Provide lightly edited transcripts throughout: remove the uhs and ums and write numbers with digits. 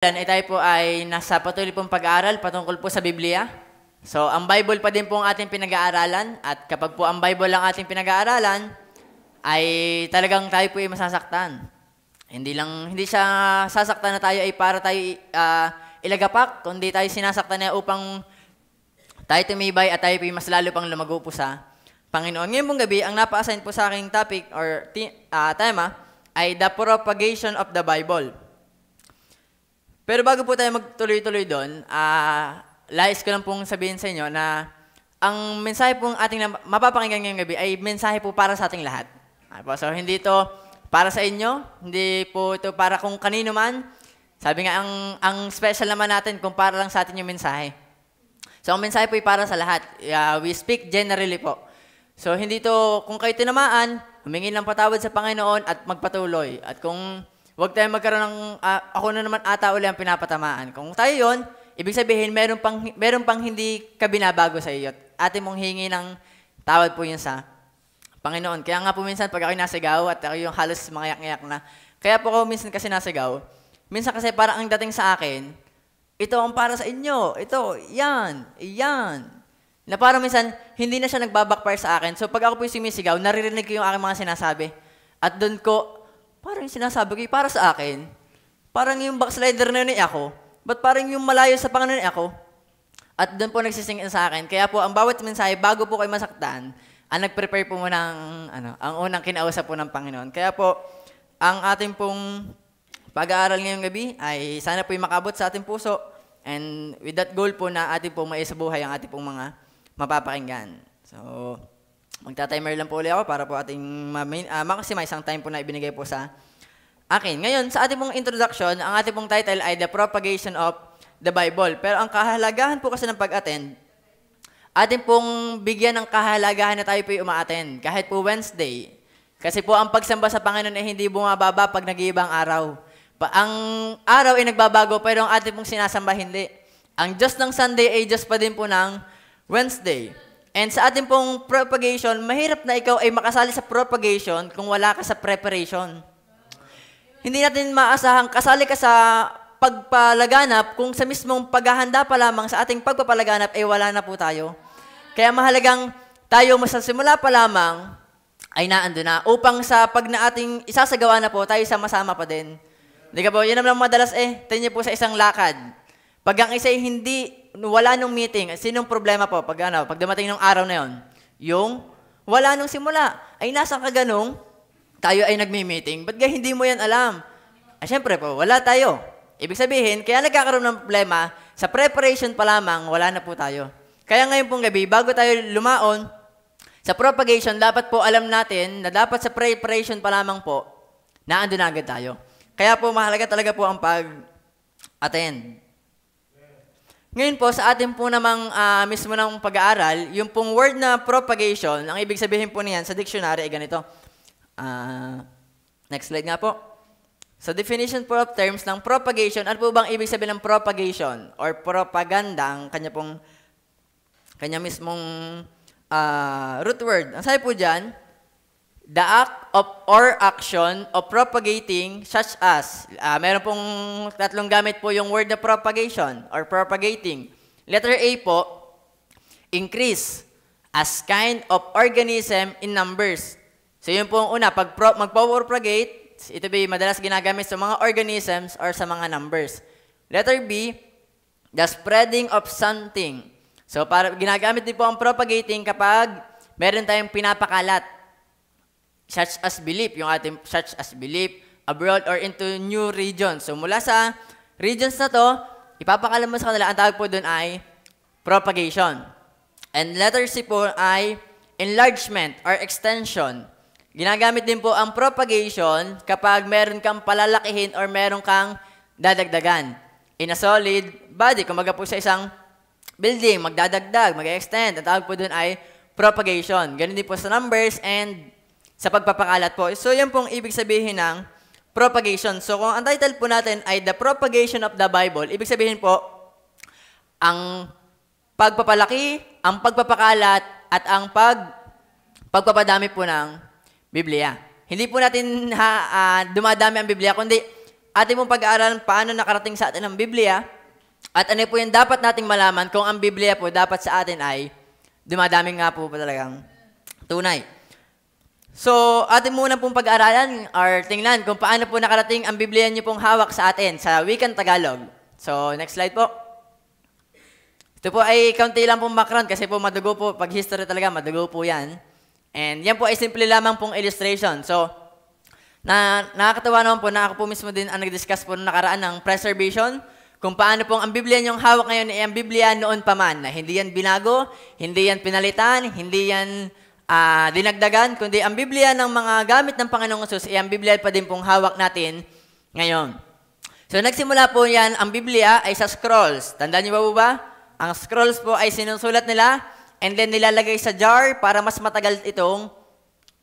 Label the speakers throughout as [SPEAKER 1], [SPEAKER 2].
[SPEAKER 1] Tayo po ay nasa patuloy pong pag-aaral patungkol po sa Biblia. So, ang Bible pa din po ang ating pinag-aaralan at kapag po ang Bible ang ating pinag-aaralan, ay talagang tayo po ay masasaktan. Hindi siya sasaktan na tayo ay para tayo ilagapak, kundi tayo sinasaktan na upang tayo tumibay at tayo po ay mas lalo pang lumago po sa Panginoon. Ngayon pong gabi, ang napa-assign po sa aking topic or tema ay the propagation of the Bible. Pero bago po tayo magtuloy-tuloy doon, lais ko lang pong sabihin sa inyo na ang mensahe pong ating mapapakinggan ngayong gabi ay mensahe po para sa ating lahat. So, hindi ito para sa inyo, hindi po ito para kung kanino man. Sabi nga, ang special naman natin kung para lang sa atin yung mensahe. So, ang mensahe po ay para sa lahat. We speak generally po. So, hindi ito, kung kayo tinamaan, humingi ng patawad sa Panginoon at magpatuloy. At kung huwag tayo magkaroon ng, ako na naman ata uli ang pinapatamaan. Kung tayo yon, ibig sabihin, meron pang hindi ka binabago sa iyo. Atin mong hingi ng tawad po yun sa Panginoon. Kaya nga po minsan, pag ako'y nasigaw at ako yung halos mangayak-ngayak na, kaya po ako minsan kasi nasigaw, minsan kasi parang ang dating sa akin, ito ang para sa inyo, ito, yan. Na parang minsan, hindi na siya nagbabackfire sa akin. So pag ako po yung sumisigaw, naririnig ko yung aking mga sinasabi. At doon ko, parang yung sinasabi ko, para sa akin, parang yung backslider na yun ako, ba't parang yung malayo sa Panginoon ako? At doon po nagsisingin sa akin. Kaya po, ang bawat mensahe, bago po kayo masaktan, ang nag-prepare po muna ang unang kinausap po ng Panginoon. Kaya po, ang ating pong pag-aaral ngayong gabi ay sana po yung makabot sa ating puso. And with that goal po na ating pong maisabuhay ang ating pong mga mapapakinggan. So, magta-timer lang po ulit ako para po ating maximize ang time po na ibinigay po sa akin. Ngayon, sa ating pong introduction, ang ating pong title ay The Propagation of the Bible. Pero ang kahalagahan po kasi ng pag-attend, ating pong bigyan ng kahalagahan na tayo po yung uma-attend. Kahit po Wednesday. Kasi po ang pagsamba sa Panginoon ay hindi bumababa pag nag-iibang araw. Ang araw ay nagbabago pero ang ating pong sinasamba hindi. Ang Diyos ng Sunday ay Diyos pa din po ng Wednesday. And sa ating pong propagation, mahirap na ikaw ay makasali sa propagation kung wala ka sa preparation. Hindi natin maasahang kasali ka sa pagpalaganap kung sa mismong paghahanda pa lamang sa ating pagpapalaganap ay wala na po tayo. Kaya mahalagang tayo masasimula pa lamang ay naando na upang sa pag na ating isasagawa na po, tayo sama-sama pa din. Hindi ka po, yun naman madalas tingnan po sa isang lakad. Pag ang isa ay wala nung meeting, sinong problema po pag dumating nung araw na yon? Yung wala nung simula. Ay nasa kaganong, tayo ay nagmi-meeting. Ba't hindi mo yan alam? Siyempre po, wala tayo. Ibig sabihin, kaya nagkakaroon ng problema, sa preparation pa lamang, wala na po tayo. Kaya ngayon pong gabi, bago tayo lumaon, sa propagation, dapat po alam natin na dapat sa preparation pa lamang po, naando na agad tayo. Kaya po, mahalaga talaga po ang pag-attend. Ngayon po, sa atin po namang mismo ng pag-aaral, yung pong word na propagation, ang ibig sabihin po niyan sa dictionary ay ganito. Next slide nga po. Sa definition po of terms ng propagation, ano po bang ibig sabihin ng propagation or propaganda, ang kanya mismong root word. Ang sabi po dyan, the act of or action of propagating such as, meron pong tatlong gamit po yung word na propagation or propagating. Letter A po, increase as kind of organism in numbers. So yun po ang una, pag magpo-propagate, ito ba madalas ginagamit sa mga organisms or sa mga numbers. Letter B, the spreading of something. So ginagamit din po ang propagating kapag meron tayong pinapakalat. Such as belief, yung ating such as belief abroad or into new regions. So mula sa regions na to, ipapakalam mo sa kanila, ang tawag po doon ay propagation. And letter C po ay enlargement or extension. Ginagamit din po ang propagation kapag meron kang palalakihin or meron kang dadagdagan. In a solid body, kumaga po sa isang building, magdadagdag, mag-extend. Ang tawag po doon ay propagation. Ganun din po sa numbers and sa pagpapakalat po. So, yan pong ibig sabihin ng propagation. So, kung ang title po natin ay The Propagation of the Bible, ibig sabihin po, ang pagpapalaki, ang pagpapakalat, at ang pagpapadami po ng Biblia. Hindi po natin dumadami ang Biblia, kundi ating pong pag-aaralan paano nakarating sa atin ang Biblia at ano po yung dapat nating malaman kung ang Biblia po dapat sa atin ay dumadaming nga po talagang tunay. So, atin muna pong pag-aaralan or tingnan kung paano po nakarating ang Biblia niyo pong hawak sa atin sa wikang Tagalog. So, next slide po. Ito po ay kaunti lang pong background kasi po madugo po, pag history talaga, madugo po yan. And yan po ay simple lamang pong illustration. So, nakakatawa naman po na ako po mismo din ang nag-discuss po noong nakaraan ng preservation, kung paano pong ang Biblia niyong hawak ngayon ay ang Biblia noon pa man, na hindi yan binago, hindi yan pinalitan, hindi yan dinagdagan, kundi ang Biblia ng mga gamit ng Panginoong Hesus ay ang Biblia pa din pong hawak natin ngayon. So nagsimula po yan, ang Biblia ay sa scrolls. Tandaan niyo ba po ba? Ang scrolls po ay sinusulat nila and then nilalagay sa jar para mas matagal itong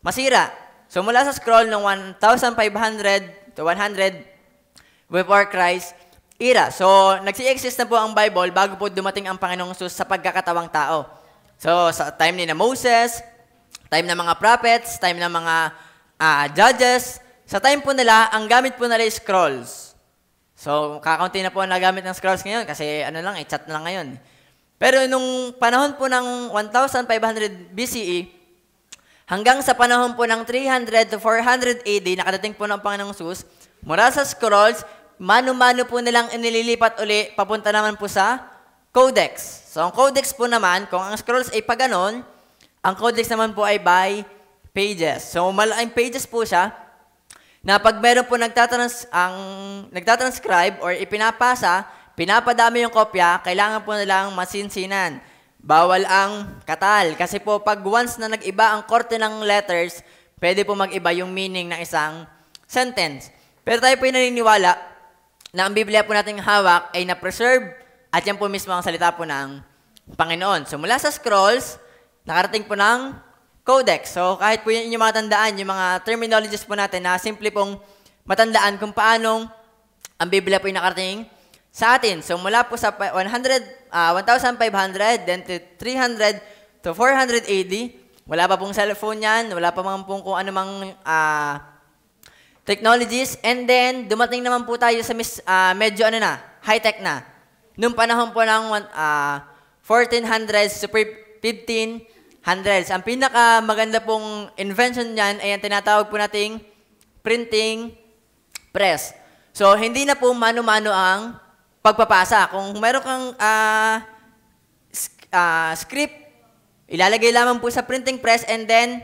[SPEAKER 1] masira. So mula sa scroll ng 1,500 to 100 before Christ era. So, nagsi-exist na po ang Bible bago po dumating ang Panginoong Hesus sa pagkakatawang tao. So, sa time ni na Moses, time ng mga prophets, time ng mga judges, sa time po nila, ang gamit po nila ay scrolls. So, kakaunti na po ang nagamit ng scrolls ngayon kasi ano lang, chat na lang ngayon. Pero nung panahon po ng 1,500 BCE, hanggang sa panahon po ng 300 to 400 AD, nakadating po ng Panginoong Hesus, mula sa scrolls, mano-mano po nilang inililipat uli, papunta naman po sa codex. So, ang codex po naman, kung ang scrolls ay pa ganon, ang codex naman po ay by pages. So, malaking pages po siya, na pag meron po nagtatranscribe or ipinapasa, pinapadami yung kopya, kailangan po nilang masinsinan. Bawal ang katal. Kasi po, pag once na nag-iba ang korte ng letters, pwede po mag-iba yung meaning ng isang sentence. Pero tayo po yung naniniwala na ang Biblia po nating hawak ay na-preserve at yan po mismo ang salita po ng Panginoon. So mula sa scrolls, nakarating po ng codex. So kahit po yun yung mga tandaan, yung mga terminologies po natin na simple pong matandaan kung paano ang Biblia po yung nakarating sa atin. So mula po sa 1,500, then to 300 to 400 AD, wala pa pong cellphone yan, wala pa pong kung ano mang technologies, and then dumating naman po tayo sa medyo high-tech na. Noong panahon po ng 1400s to 1500s, ang pinakamaganda pong invention niyan ay ang tinatawag po nating printing press. So, hindi na po mano-mano ang pagpapasa. Kung meron kang script, ilalagay lamang po sa printing press and then,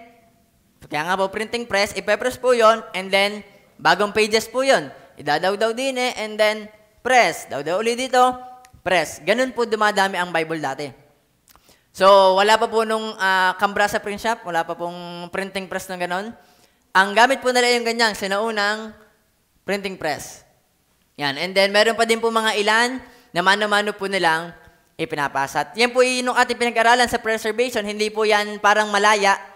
[SPEAKER 1] kaya nga po printing press, ipe-press po yon and then, bagong pages po yun. Idadaw-daw din and then press. Daw-daw ulit dito, press. Ganun po dumadami ang Bible dati. So, wala pa po nung Cambrasa print shop, wala pa pong printing press ng ganon. Ang gamit po nila yung ganyang sinaunang printing press. Yan. And then, meron pa din po mga ilan na mano-mano po nilang ipinapasa. At yan po yung ating pinag-aralan sa preservation. Hindi po yan parang malaya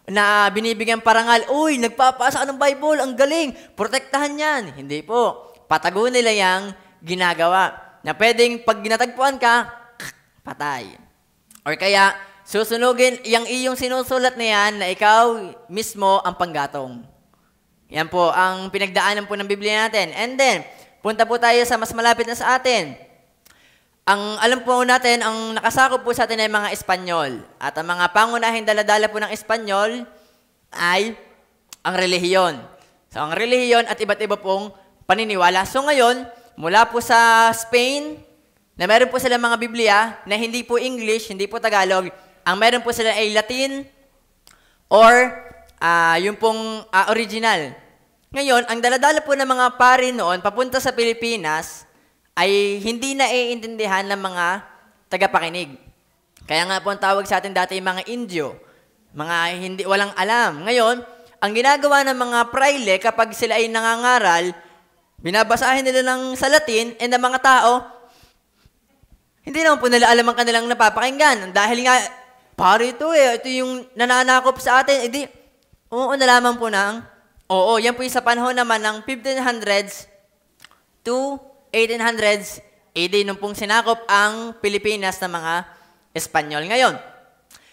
[SPEAKER 1] na binibigyan parangal, uy, nagpapasa ka ng Bible, ang galing, protektahan yan. Hindi po. Patago nila yung ginagawa. Na pwedeng pag ginatagpuan ka, patay. Or kaya, susunugin yung iyong sinusulat na yan na ikaw mismo ang panggatong. Yan po ang pinagdaanan po ng Biblia natin. And then, punta po tayo sa mas malapit na sa atin. Ang alam po natin, ang nakasakop po sa atin ay mga Espanyol. At ang mga pangunahing daladala po ng Espanyol ay ang relihiyon. So, ang relihiyon at iba't iba pong paniniwala. So, ngayon, mula po sa Spain, na meron po sila mga Biblia na hindi po English, hindi po Tagalog. Ang meron po sila ay Latin or yung pong original. Ngayon, ang daladala po ng mga pari noon papunta sa Pilipinas ay hindi na iintindihan ng mga tagapakinig. Kaya nga po ang tawag sa atin dati mga Indio, mga hindi walang alam. Ngayon, ang ginagawa ng mga praile kapag sila ay nangangaral, binabasahin nila ng sa Latin and ang mga tao, hindi naman po nila alam ang kanilang napapakinggan. Dahil nga, pare ito ito yung nananakop sa atin. Edi, oo, nalaman po ng, oo, yan po yung sa panahon naman ng 1500s to 1800s AD nung pong sinakop ang Pilipinas ng mga Espanyol. Ngayon,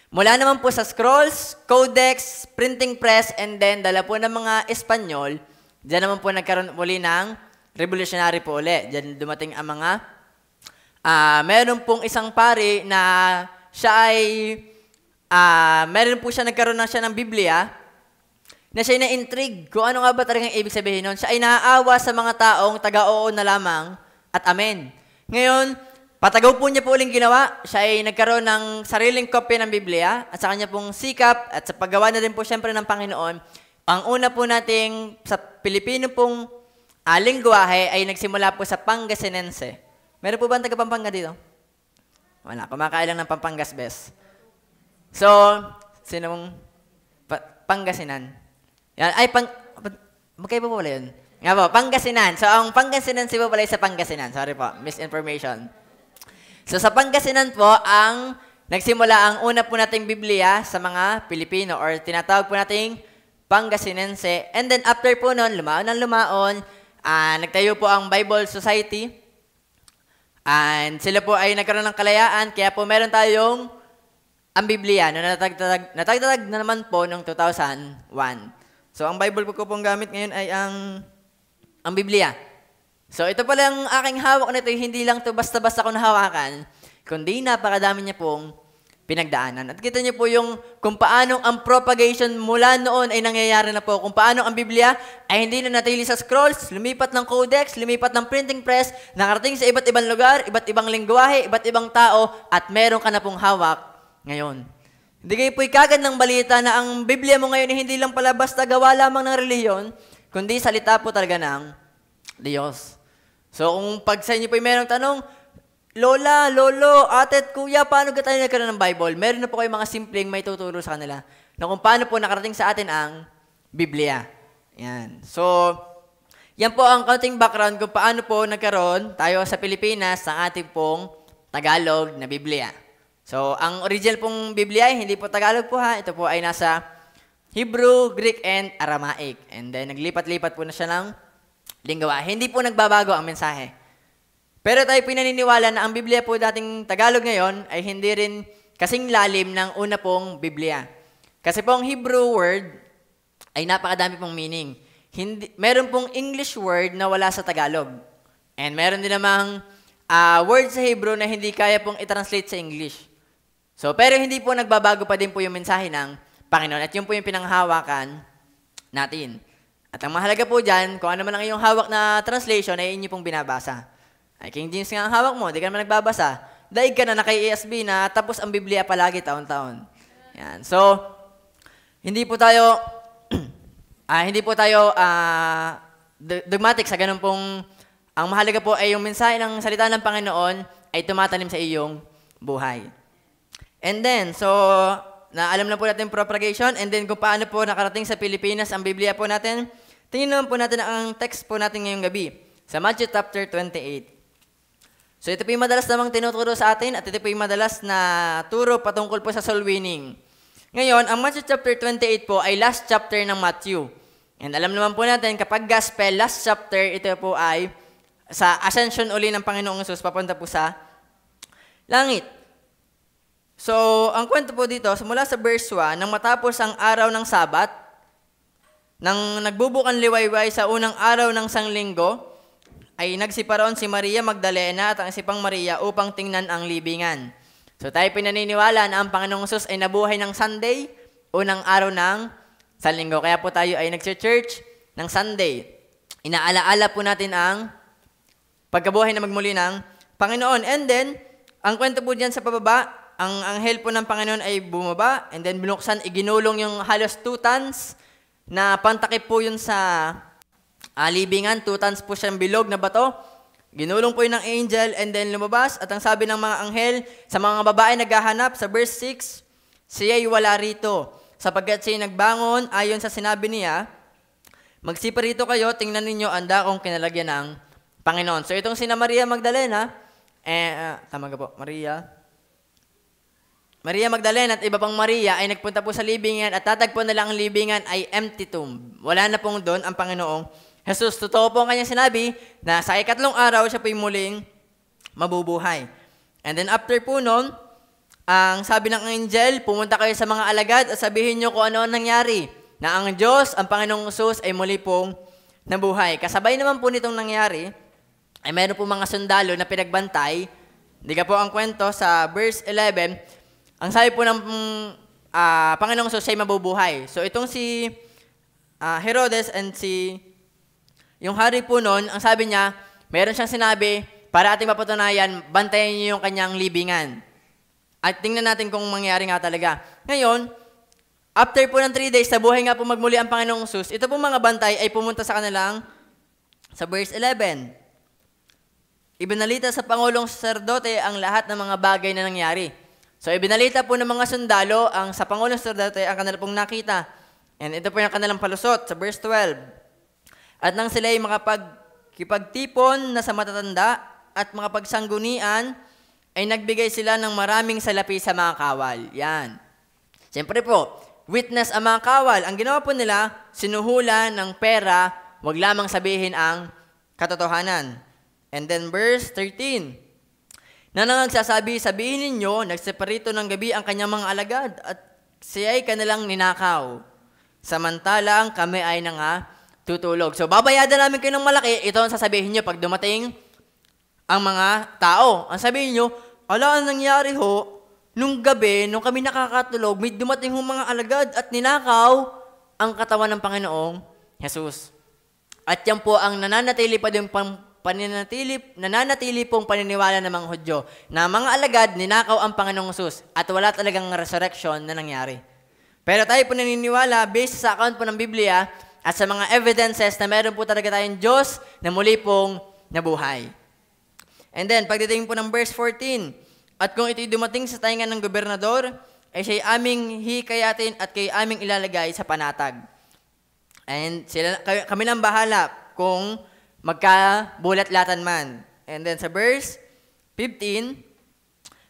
[SPEAKER 1] mula naman po sa scrolls, codex, printing press, and then dala po ng mga Espanyol, diyan naman po nagkaroon muli ng revolutionary po uli. Diyan dumating ang mga, meron pong isang pari na siya ay, meron po siya nagkaroon na siya ng Biblia, na siya ay na-intrigue kung ano nga ba talagang ibig sabihin nun. Siya ay naaawa sa mga taong taga-oo na lamang at amen. Ngayon, patagaw po niya po uling ginawa. Siya ay nagkaroon ng sariling kopya ng Biblia at sa kanya pong sikap at sa paggawa na din po siyempre ng Panginoon. Ang una po nating sa Pilipino pong lingwahe ay nagsimula po sa Pangasinense. Meron po ba ang taga-Pampanga dito? Wala, kumakailang ng Pampangas best. So, sino mong Pangasinan? Yan, ay, magkaiba po pala yun. Nga po, Pangasinan. So, ang Pangasinan po pala sa Pangasinan. Sorry po, misinformation. So, sa Pangasinan po, ang nagsimula ang una po nating Biblia sa mga Pilipino or tinatawag po nating Pangasinense. And then, after po nun, lumaon, nagtayo po ang Bible Society. And sila po ay nagkaroon ng kalayaan, kaya po meron tayong ang Biblia na natagtatag na naman po noong 2001. So, ang Bible ko pong gamit ngayon ay ang Biblia. So, ito pala ang aking hawak nito, hindi lang ito basta-basta ko nahawakan, kundi napakadami niya pong pinagdaanan. At kita niyo po yung kung paano ang propagation mula noon ay nangyayari na po. Kung paano ang Biblia ay hindi na natili sa scrolls, lumipat ng codex, lumipat ng printing press, nakarating sa iba't ibang lugar, iba't ibang lingwahe, iba't ibang tao, at meron ka na pong hawak ngayon. Hindi kayo po'y kagad ng balita na ang Biblia mo ngayon ay hindi lang pala basta gawa lamang ng relihiyon, kundi salita po talaga ng Diyos. So kung pag sa inyo po'y merong tanong, Lola, Lolo, ate, kuya, paano ka tayo nagkaroon ng Bible? Meron na po kayo mga simpleng may tuturo sa kanila na kung paano po nakarating sa atin ang Biblia. Yan. So, yan po ang kaunting background kung paano po nagkaroon tayo sa Pilipinas ng ating pong Tagalog na Biblia. So, ang original pong Biblia ay hindi po Tagalog po ha. Ito po ay nasa Hebrew, Greek, and Aramaic. And then, naglipat-lipat po na siya ng lingwa. Hindi po nagbabago ang mensahe. Pero tayo pinaniniwala na ang Biblia po dating Tagalog ngayon ay hindi rin kasing lalim ng una pong Biblia. Kasi po ang Hebrew word ay napakadami pong meaning. Meron pong English word na wala sa Tagalog. And meron din namang word sa Hebrew na hindi kaya pong i-translate sa English. So, pero hindi po nagbabago pa din po yung mensahe ng Panginoon. At yun po yung pinanghawakan natin. At ang mahalaga po dyan, kung ano man ang iyong hawak na translation, ay inyo pong binabasa. Ay, King James nga ang hawak mo, di ka naman nagbabasa. Daig ka na naka-ESV na tapos ang Biblia palagi taon-taon. Yan. So, hindi po tayo dogmatic sa ganun pong, ang mahalaga po ay yung mensahe ng salita ng Panginoon ay tumatanim sa iyong buhay. And then, so, naalam na po natin propagation, and then kung paano po nakarating sa Pilipinas ang Biblia po natin, tingnan naman po natin ang text po natin ngayong gabi, sa Matthew chapter 28. So, ito po yung madalas namang tinuturo sa atin, at ito po yung madalas na turo patungkol po sa soul winning. Ngayon, ang Matthew chapter 28 po ay last chapter ng Matthew. And alam naman po natin, kapag gospel, last chapter, ito po ay sa ascension uli ng Panginoong Hesus, papunta po sa langit. So, ang kwento po dito, mula sa verse 1, nang matapos ang araw ng Sabat, nang nagbubukan liwayway sa unang araw ng sanglinggo, ay nagsiparoon si Maria Magdalena at ang isipang Maria upang tingnan ang libingan. So, tayo pinaniniwala na ang Panginoong Hesus ay nabuhay ng Sunday, unang araw ng sanlinggo. Kaya po tayo ay nagsi-church ng Sunday. Inaalaala po natin ang pagkabuhay na magmuli ng Panginoon. And then, ang kwento po dyan sa pababa, ang anghel po ng Panginoon ay bumaba, and then binuksan, iginulong yung halos 2 tons na pantakip po yun sa libingan. 2 tons po siyang bilog na bato. Ginulong po yun ng angel, and then lumabas. At ang sabi ng mga anghel, sa mga babae naghahanap, sa verse 6, siya'y wala rito, sapagkat siya'y nagbangon, ayon sa sinabi niya, magsipa rito kayo, tingnan ninyo ang dakong kinalagyan ng Panginoon. So itong sina Maria Magdalena, tama ka po, Maria Magdalena at iba pang Maria ay nagpunta po sa libingan at tatagpuan na lang ang libingan ay empty tomb. Wala na pong doon ang Panginoong Jesus. Totoo po ang kanyang sinabi na sa ikatlong araw siya po'y muling mabubuhay. And then after po noon, ang sabi ng angel, pumunta kayo sa mga alagad at sabihin nyo kung ano ang nangyari. Na ang Diyos, ang Panginoong Jesus ay muli pong nabuhay. Kasabay naman po nitong nangyari, ay meron po mga sundalo na pinagbantay. Hindi ka po ang kwento sa verse 11, ang sabi po ng Panginoong Jesus ay mabubuhay. So itong si Herodes and yung hari po noon, ang sabi niya, meron siyang sinabi, para ating mapatunayan, bantayan niyo yung kanyang libingan. At tingnan natin kung mangyari nga talaga. Ngayon, after po ng 3 days, nabuhay nga po magmuli ang Panginoong Jesus, ito po mga bantay ay pumunta sa kanilang, sa verse 11. Ibinalita sa Pangulong Saserdote ang lahat ng mga bagay na nangyari. So, ibinalita po ng mga sundalo ang sa Pangulong Saserdote ang kanila pong nakita. And ito po yung kanilang palusot sa verse 12. At nang sila ay makapagkipagtipon na sa matatanda at mga pagsanggunian, ay nagbigay sila ng maraming salapi sa mga kawal. Yan. Siyempre po, witness ang mga kawal. Ang ginawa po nila, sinuhulan ng pera, wag lamang sabihin ang katotohanan. And then verse 13. Na nagsasabi, sabihin ninyo, nagseparito ng gabi ang kanyang mga alagad at siya ay kanilang ninakaw. Samantalang kami ay tutulog. So, babayadan namin kayo ng malaki. Ito ang sasabihin nyo pag dumating ang mga tao. Ang sabihin nyo, ala, ang nangyari ho, nung gabi, nung kami nakakatulog, may dumating hong mga alagad at ninakaw ang katawan ng Panginoong Jesus. At yan po ang nananatili pong paniniwala ng mga Hudyo na mga alagad, ninakaw ang Panginoong Jesus at wala talagang resurrection na nangyari. Pero tayo po naniniwala, based sa account po ng Biblia at sa mga evidences na meron po talaga tayong Diyos na muli pong nabuhay. And then, pagdating po ng verse 14, at kung ito'y dumating sa tainga ng gobernador, ay siya'y aming hikayatin at kay aming ilalagay sa panatag. And kami nang bahala kung magkabulat-latan man. And then sa verse 15,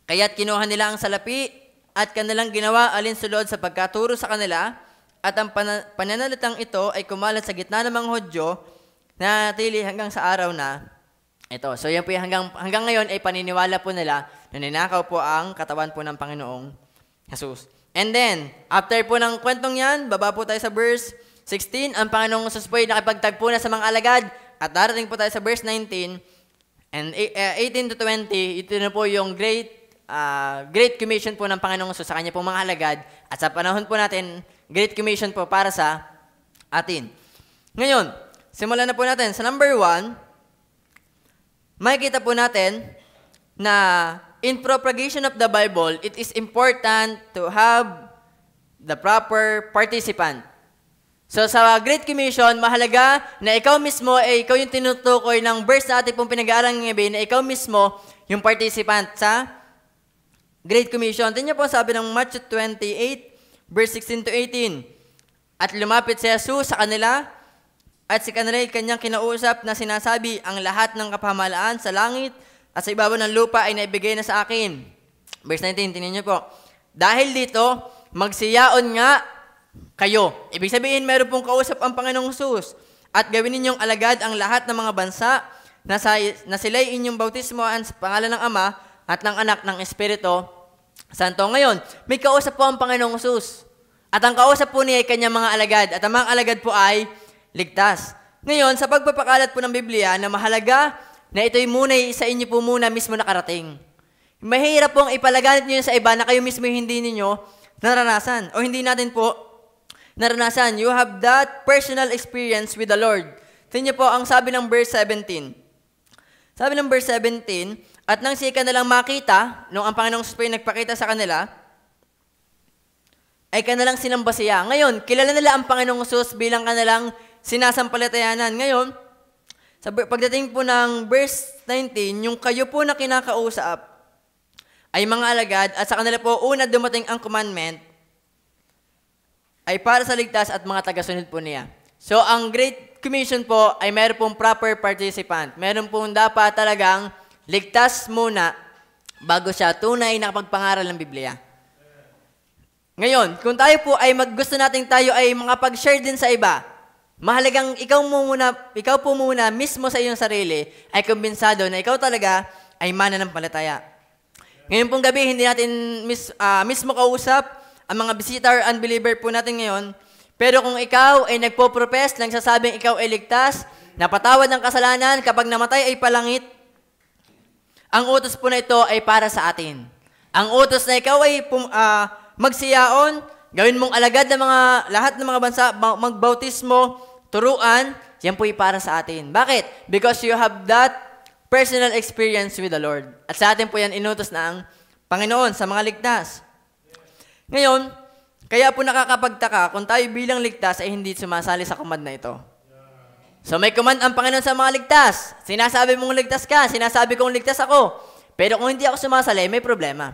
[SPEAKER 1] kaya't kinuha nila ang salapi at kanilang ginawa alinsulod sa pagkaturo sa kanila at ang pananalitang ito ay kumalat sa gitna ng mga Hudyo na natili hanggang sa araw na ito. So yan po yung hanggang ngayon ay paniniwala po nila na ninakaw po ang katawan po ng Panginoong Jesus. And then, after po ng kwentong yan, baba po tayo sa verse 16, ang Panginoong Jesus po ay nakipagtagpo na sa mga alagad. At darating po tayo sa verse 19 and 18 to 20, ito na po yung Great Commission po ng Panginoong Jesus sa kanya pong mga alagad. At sa panahon po natin, Great Commission po para sa atin. Ngayon, simulan na po natin. Sa number 1, makikita po natin na in propagation of the Bible, it is important to have the proper participant. So sa Great Commission, mahalaga na ikaw mismo, ikaw yung tinutukoy ng verse na ating pong pinag-aaralan ngayon, na ikaw mismo yung participant sa Great Commission. Tingnan po sabi ng Matthew 28, verse 16 to 18. At lumapit si Jesus sa kanila, at si kanila ay kanyang kinausap na sinasabi, ang lahat ng kapamahalaan sa langit at sa ibabaw ng lupa ay naibigay na sa akin. Verse 19, tingnan niyo po. Dahil dito, magsiyaon nga kayo. Ibig sabihin, meron pong kausap ang Panginoong Jesus. At gawin ninyong alagad ang lahat ng mga bansa na sila'y inyong bautismoan sa pangalan ng Ama at ng Anak ng Espiritu Santo. Ngayon, may kausap po ang Panginoong Jesus. At ang kausap po niya ay kanyang mga alagad. At ang mga alagad po ay ligtas. Ngayon, sa pagpapakalat po ng Biblia na mahalaga na ito'y muna sa inyo po muna mismo nakarating. Mahirap pong ipalaganap niyo sa iba na kayo mismo hindi ninyo naranasan o hindi natin po naranasan. You have that personal experience with the Lord. Tingnan niyo po ang sabi ng verse 17. Sabi ng verse 17, at nang siya kanilang makita, nung ang Panginoong Jesus nagpakita sa kanila, ay kanilang sinamba siya. Ngayon, kilala nila ang Panginoong Jesus bilang kanilang sinasampalatayanan. Ngayon, sa pagdating po ng verse 19, yung kayo po na kinakausap ay mga alagad at sa kanila po una dumating ang commandment ay para sa ligtas at mga tagasunod po niya. So, ang Great Commission po ay meron pong proper participant. Meron pong dapat talagang ligtas muna bago siya tunay na kapagpangaral ng Biblia. Ngayon, kung tayo po ay gusto natin tayo ay makapag-share din sa iba, mahalagang ikaw po muna mismo sa iyong sarili ay kumbensado na ikaw talaga ay mananampalataya. Ngayon pong gabi, hindi natin mismo kausap ang mga visitor unbeliever po natin ngayon. Pero kung ikaw ay nagpo-profess, nagsasabing ikaw ay ligtas, napatawad ng kasalanan, kapag namatay ay palangit, ang utos po na ito ay para sa atin. Ang utos na ikaw ay magsiyaon, gawin mong alagad ng lahat ng mga bansa, magbautismo, turuan, yan po ay para sa atin. Bakit? Because you have that personal experience with the Lord. At sa atin po yan inutos na ang Panginoon sa mga ligtas. Ngayon, kaya po nakakapagtaka kung tayo bilang ligtas ay hindi sumasali sa command na ito. So may command ang Panginoon sa mga ligtas. Sinasabi mong ligtas ka, sinasabi kong ligtas ako. Pero kung hindi ako sumasali, may problema.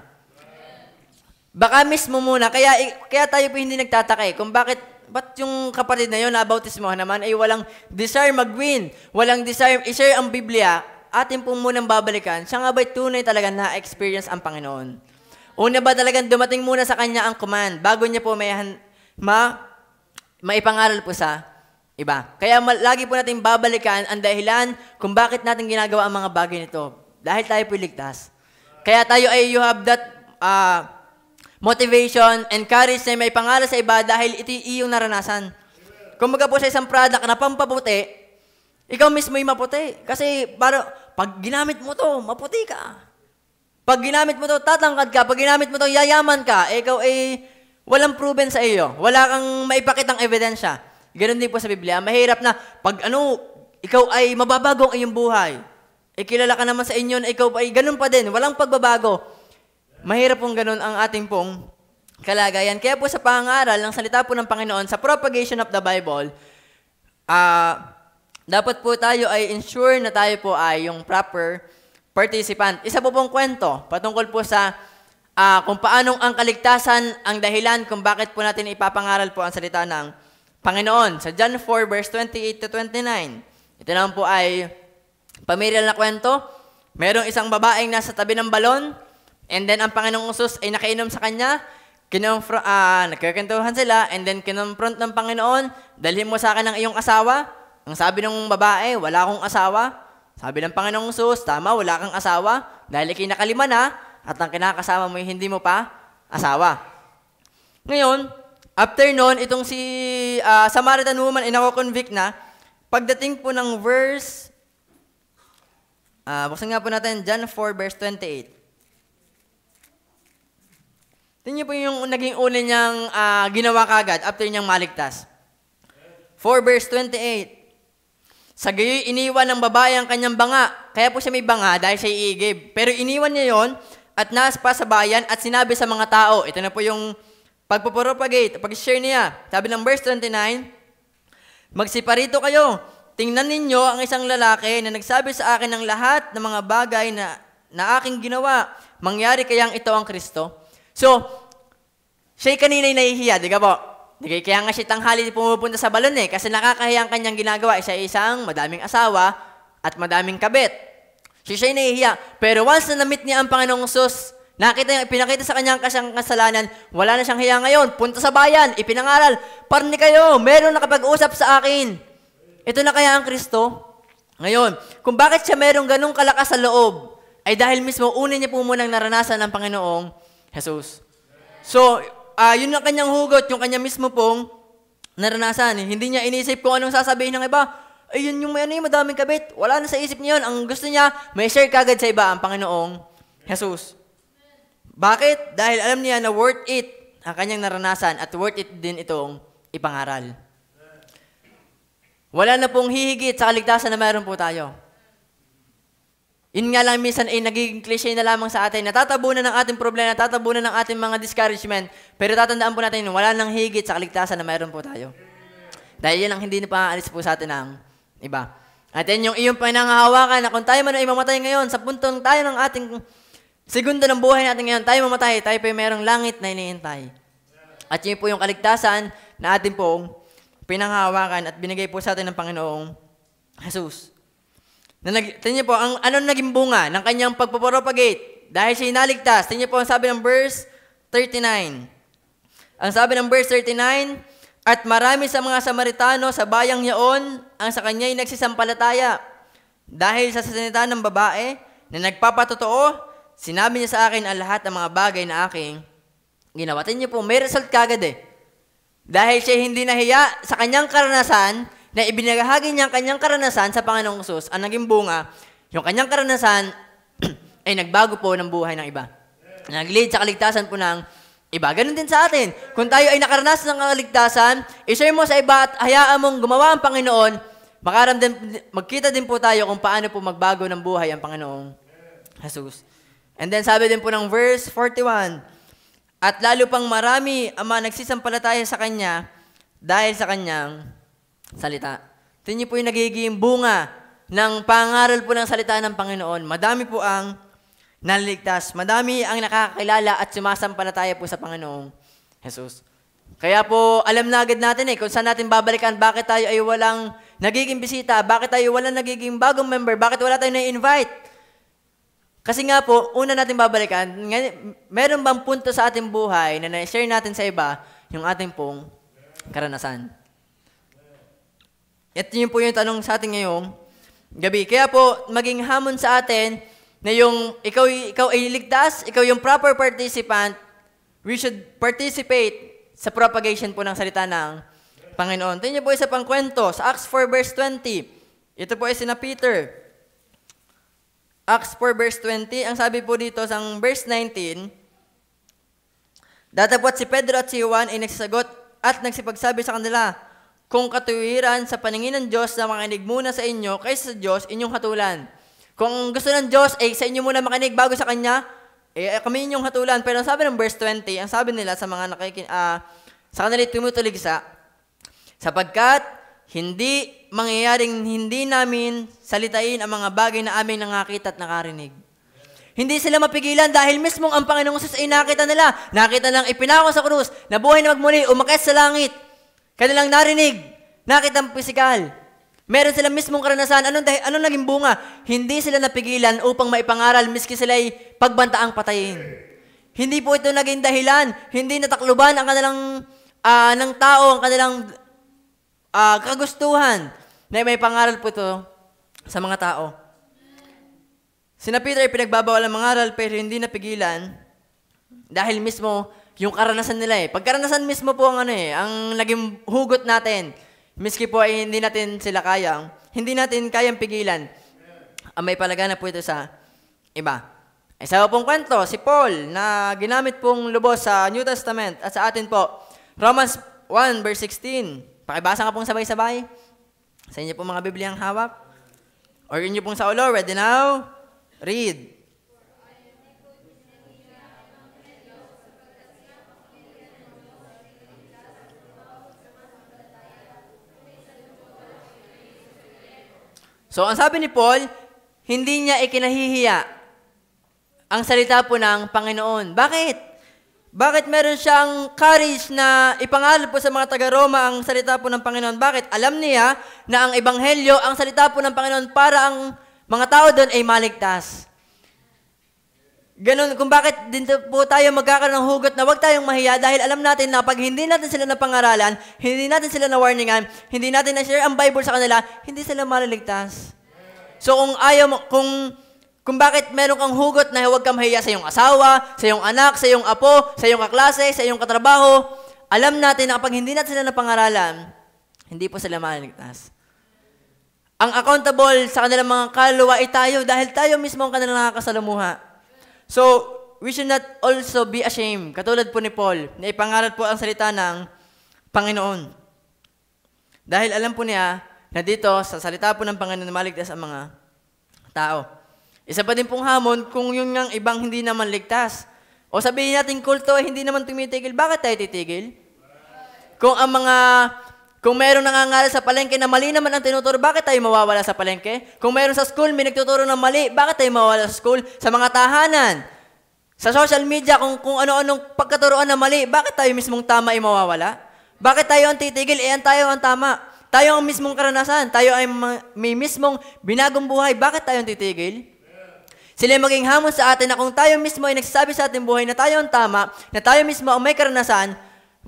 [SPEAKER 1] Baka mismo muna, kaya tayo po hindi nagtataka kung ba't yung kapatid na yun na bautismohan naman ay walang desire mag-win, walang desire i-share ang Biblia, atin po munang babalikan, siya nga ba'y tunay talaga na-experience ang Panginoon? Una ba talagang dumating muna sa kanya ang command bago niya po maipangaral po sa iba? Kaya lagi po natin babalikan ang dahilan kung bakit natin ginagawa ang mga bagay nito. Dahil tayo po ligtas. Kaya tayo you have that motivation and courage na may pangaral sa iba dahil ito iyong naranasan. Kung po sa isang product na pampaputi, ikaw mismo yung maputi. Kasi pag ginamit mo to, maputi ka. Pag ginamit mo to, tatangkad ka. Pag ginamit mo to, yayaman ka. Ikaw ay walang proven sa iyo. Wala kang maipakitang ebidensya. Ganoon din po sa Biblia. Mahirap na pag ikaw ay mababago ang iyong buhay. Kilala ka naman sa inyo na ikaw ay ganun pa din. Walang pagbabago. Mahirap pong ganun ang ating pong kalagayan. Kaya po sa pangaral ng salita po ng Panginoon, sa propagation of the Bible, dapat po tayo ay ensure na tayo po ay yung proper participant. Isa po pong kwento patungkol po sa kung paanong ang kaligtasan ang dahilan kung bakit po natin ipapangaral po ang salita ng Panginoon. Sa John 4 verse 28 to 29. Ito naman po ay pamilyar na kwento. Merong isang babaeng nasa tabi ng balon, and then ang Panginoong Jesus ay nakainom sa kanya. Nagkakantuhan sila, and then kinonfront ng Panginoon, dalhin mo sa akin ang iyong asawa. Ang sabi ng babae, wala akong asawa. Sabi ng Panginoong Jesus, tama, wala kang asawa, dahil ikinakalima na, at ang kinakasama mo hindi mo pa asawa. Ngayon, after noon, itong si Samaritan woman ay nako-convict na. Pagdating po ng verse, buksan nga po natin, John 4 verse 28. Tingnan niyo po yung naging una niyang ginawa kagad after niyang maligtas. 4 verse 28. Sa gayoy, iniwan ng babae ang kanyang banga. Kaya po siya may banga dahil siya iigib. Pero iniwan niya yon at naspa sa bayan at sinabi sa mga tao. Ito na po yung pagpapropagate, pag-share niya. Sabi ng verse 29, magsiparito kayo. Tingnan ninyo ang isang lalaki na nagsabi sa akin ng lahat ng mga bagay na aking ginawa. Mangyari kayang ito ang Kristo? So, siya'y kanina'y nahihiya, di ka po? Kaya nga siya tanghali pumupunta sa balon kasi nakakahiya ang kanyang ginagawa. Siya isang madaming asawa at madaming kabit. Siya'y nahihiya. Pero once na na-meet niya ang Panginoong Jesus, pinakita sa kanyang kasalanan, wala na siyang hiya ngayon. Punta sa bayan, ipinangaral, parni kayo, meron nakapag-usap sa akin. Ito na kaya ang Kristo? Ngayon, kung bakit siya merong ganong kalakas sa loob, ay dahil mismo una niya po munang naranasan ng Panginoong Jesus. So, yun ang kanyang hugot, yung kanya mismo pong naranasan. Hindi niya inisip kung anong sasabihin ng iba. Ayun yung madaming kabit. Wala na sa isip niya yun. Ang gusto niya, may share kagad sa iba ang Panginoong Jesus. Bakit? Dahil alam niya na worth it ang kanyang naranasan at worth it din itong ipangaral. Wala na pong hihigit sa kaligtasan na mayroon po tayo. Yun nga lang minsan ay nagiging cliche na lamang sa atin. Natatabunan ng ating problema, natatabunan ng ating mga discouragement. Pero tatandaan po natin, wala nang higit sa kaligtasan na mayroon po tayo. Dahil yun ang hindi na pang-aalis po sa atin ng iba. At yan yung iyong pinangahawakan na kung tayo man ay mamatay ngayon, sa puntong tayo ng ating segundo ng buhay natin ngayon, tayo mamatay, tayo po mayroong langit na inihintay. At yun po yung kaligtasan na ating pong pinanghahawakan at binigay po sa atin ng Panginoong Jesus. Tingnan niyo po, anong naging bunga ng kanyang pagpapropagate? Dahil siya inaligtas. Tingnan niyo po ang sabi ng verse 39. Ang sabi ng verse 39, at marami sa mga Samaritano sa bayang yaon ang sa kanya'y nagsisampalataya. Dahil sa salita ng babae na nagpapatotoo, sinabi niya sa akin ang lahat ng mga bagay na aking ginawa. Tingnan niyo po, may result kagad Dahil siya hindi nahiya sa kanyang karanasan, na ibinahagi niya ang kanyang karanasan sa Panginoong Hesus, ang naging bunga, yung kanyang karanasan ay nagbago po ng buhay ng iba. Nag-lead sa kaligtasan po ng iba. Ganun din sa atin. Kung tayo ay nakaranas ng kaligtasan, i-share mo sa iba at hayaan mong gumawa ang Panginoon, magkita din po tayo kung paano po magbago ng buhay ang Panginoong Jesus. And then sabi din po ng verse 41, at lalo pang marami ang mga nagsisampalataya sa Kanya dahil sa Kanyang salita. Ito niyo po yung nagiging bunga ng pangaral po ng salita ng Panginoon. Madami po ang naliligtas. Madami ang nakakakilala at sumasampalataya po sa Panginoong Jesus. Kaya po, alam na agad natin kung saan natin babalikan, bakit tayo ay walang nagiging bisita, bakit tayo walang nagiging bagong member, bakit wala tayong na-invite. Kasi nga po, una natin babalikan, meron bang punto sa ating buhay na na-share natin sa iba yung ating pong karanasan. Ito yun po yung tanong sa atin ngayong gabi. Kaya po, maging hamon sa atin na yung ikaw ay ligtas, ikaw yung proper participant, we should participate sa propagation po ng salita ng Panginoon. Tingnan niyo po isa pang kwento sa Acts 4 verse 20. Ito po ay sina Peter. Acts 4 verse 20, ang sabi po dito sa verse 19, datapot si Pedro at si Juan ay nagsasagot at nagsipagsabi sa kanila, kung katuwiran sa paningin ng Diyos na makinig muna sa inyo kaysa sa Diyos, inyong hatulan. Kung gusto ng Diyos, sa inyo muna makinig bago sa Kanya, kami inyong hatulan. Pero ang sabi ng verse 20, ang sabi nila sa mga sa kanila tumutuligsa, sapagkat hindi mangyayaring hindi namin salitain ang mga bagay na aming nakakita at nakarinig. Hindi sila mapigilan dahil mismong ang Panginoong Hesus ay nakita nila. Nakita nilang ipinako sa krus, nabuhay na magmuli, umakyat sa langit. Kanilang narinig, nakita ang pisikal. Meron sila mismong karanasan. Anong naging bunga? Hindi sila napigilan upang maipangaral miski sila ay pagbantaang patayin. Hindi po ito naging dahilan. Hindi natakluban ang kanilang ng tao, ang kanilang kagustuhan na may pangaral po ito sa mga tao. Sina Peter ay pinagbabawal ang mangaral pero hindi napigilan dahil mismo yung karanasan nila Pagkaranasan mismo po ang ang naging hugot natin. Miski po ay hindi natin kayang pigilan. May palagana po ito sa iba. Isa pong kwento, si Paul na ginamit pong lubos sa New Testament at sa atin po. Romans 1 verse 16. Pakibasa nga pong sabay-sabay. Sa inyo pong mga Bibliang hawak. Or inyo pong sa ulo. Ready now? Read. So, ang sabi ni Paul, hindi niya ikinahihiya ang salita po ng Panginoon. Bakit? Bakit meron siyang courage na ipangaral po sa mga taga-Roma ang salita po ng Panginoon? Bakit? Alam niya na ang ebanghelyo, ang salita po ng Panginoon para ang mga tao doon ay maligtas. Ganun, kung bakit din po tayo magkakaroon ng hugot na huwag tayong mahiya dahil alam natin na pag hindi natin sila napangaralan, hindi natin sila na-warningan, hindi natin na-share ang Bible sa kanila, hindi sila maliligtas. So kung bakit meron kang hugot na huwag kang mahiya sa iyong asawa, sa iyong anak, sa iyong apo, sa iyong kaklase, sa iyong katrabaho, alam natin na kapag hindi natin sila napangaralan, hindi po sila maliligtas. Ang accountable sa kanilang mga kaluluwa ay tayo dahil tayo mismo ang kanilang nakakasalamuha. So, we should not also be ashamed. Katulad po ni Paul, na ipangaral po ang salita ng Panginoon. Dahil alam po niya na dito, sa salita po ng Panginoon, maligtas ang mga tao. Isa pa din pong hamon kung yun ngang ibang hindi naman ligtas. O sabihin natin kulto ay hindi naman tumitigil. Bakit tayo titigil? Kung mayroong nangangaral sa palengke na mali naman ang tinuturo, bakit tayo mawawala sa palengke? Kung mayroon sa school, may nagtuturo ng mali, bakit tayo mawawala sa school? Sa mga tahanan, sa social media, kung ano-anong pagkaturoan na mali, bakit tayo mismong tama ay mawawala? Bakit tayo ang titigil? Tayo ang tama. Tayo ang mismong karanasan. Tayo ay may mismong binagong buhay. Bakit tayo ang titigil? Sila maging hamon sa atin na kung tayo mismo ay nagsasabi sa ating buhay na tayo ang tama, na tayo mismo ang may karanasan,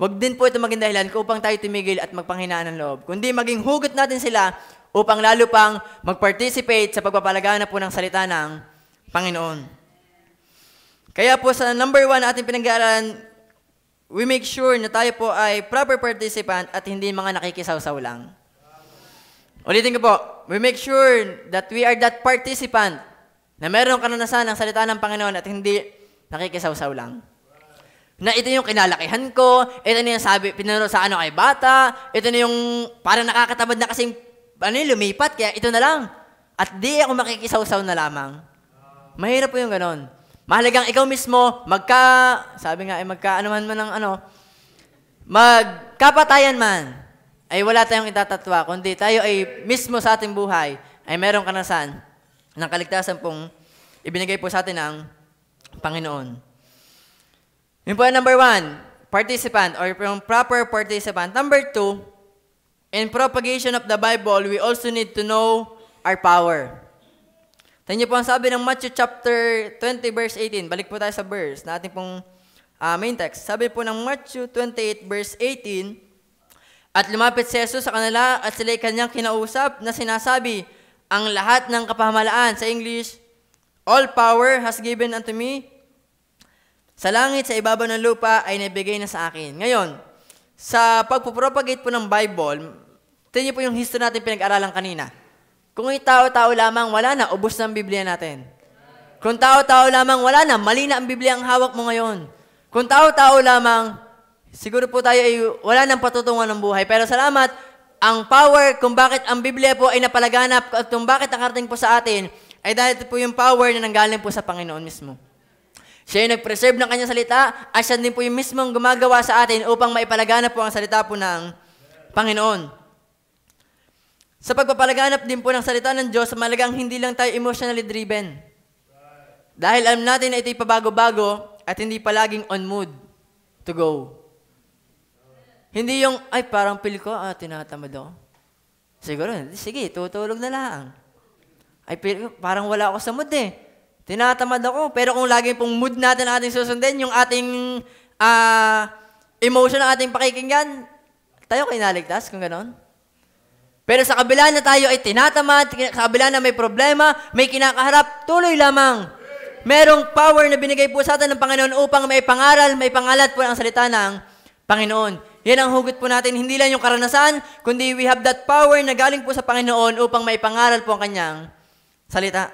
[SPEAKER 1] wag din po ito maging dahilan upang tayo tumigil at magpanghinaan ng loob. Kundi maging hugot natin sila upang lalo pang mag-participate sa pagpapalagana po ng salita ng Panginoon. Kaya po sa number 1 na ating pinag-aaralan, we make sure na tayo po ay proper participant at hindi mga nakikisawsaw lang. Ulitin ko po, we make sure that we are that participant na meron karanasan ng salita ng Panginoon at hindi nakikisaw-saw lang. Na ito yung kinalakihan ko, ito na yung pinaro sa kay bata, ito na yung parang nakakatamad na kasing lumipat, kaya ito na lang. At di ako makikisaw-saw na lamang. Mahirap po yung ganon. Mahalagang ikaw mismo, magkapatayan man, ay wala tayong itatatwa, kundi tayo ay mismo sa ating buhay, ay merong karanasan ng kaligtasan pong ibinigay po sa atin ng Panginoon. Yun po number 1, participant or proper participant. Number 2, in propagation of the Bible, we also need to know our power. Tingnan niyo po ang sabi ng Matthew chapter 20 verse 18. Balik po tayo sa verse na ating pong main text. Sabi po ng Matthew 28 verse 18, at lumapit si Jesus sa kanila at sila'y kanyang kinausap na sinasabi, ang lahat ng kapamahalaan, sa English, all power has given unto me, sa langit, sa ibabaw ng lupa, ay nabigay na sa akin. Ngayon, sa pagpupropagate po ng Bible, tingnan po yung history natin pinag-aralan kanina. Kung tao-tao lamang, wala na, ubos na ang Biblia natin. Kung tao-tao lamang, wala na, mali na ang Biblia ang hawak mo ngayon. Kung tao-tao lamang, siguro po tayo ay wala nang patutungan ng buhay. Pero salamat, ang power kung bakit ang Biblia po ay napalaganap at kung bakit nakarating po sa atin, ay dahil ito po yung power na nanggaling po sa Panginoon mismo. Siya yung nag-preserve ng kanyang salita at siya din po yung mismong gumagawa sa atin upang maipalaganap po ang salita po ng Panginoon. Sa pagpapalaganap din po ng salita ng Diyos, malagang hindi lang tayo emotionally driven. Dahil alam natin na ito'y pabago-bago at hindi palaging on mood to go. Hindi yung, ay parang pili ko, tinatamad ako. Siguro, sige, tutulog na lang. Ay parang wala ako sa mood Tinatamad ako. Pero kung lagi pong mood natin ang ating susundin, yung ating emotion ang ating pakikinggan, tayo kinaligtas kung ganon. Pero sa kabila na tayo ay tinatamad, sa kabila na may problema, may kinakaharap, tuloy lamang. Merong power na binigay po sa atin ng Panginoon upang may pangaral, may pangalat po ang salita ng Panginoon. Yan ang hugot po natin, hindi lang yung karanasan, kundi we have that power na galing po sa Panginoon upang may pangaral po ang kanyang salita.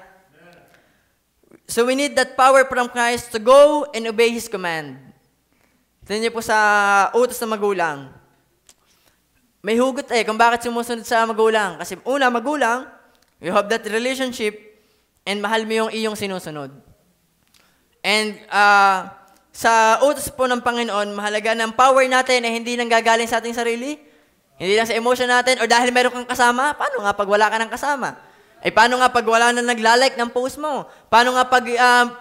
[SPEAKER 1] So we need that power from Christ to go and obey His command. Tingnan niyo po sa utos ng magulang. May hugot kung bakit sumusunod sa magulang. Kasi una, magulang, you have that relationship and mahal mo yung iyong sinusunod. And sa utos po ng Panginoon, mahalaga ng power natin ay hindi nang gagaling sa ating sarili, hindi lang sa emotion natin, o dahil meron kang kasama, paano nga pag wala ka ng kasama? Paano nga pag wala na naglalike ng post mo? Paano nga pag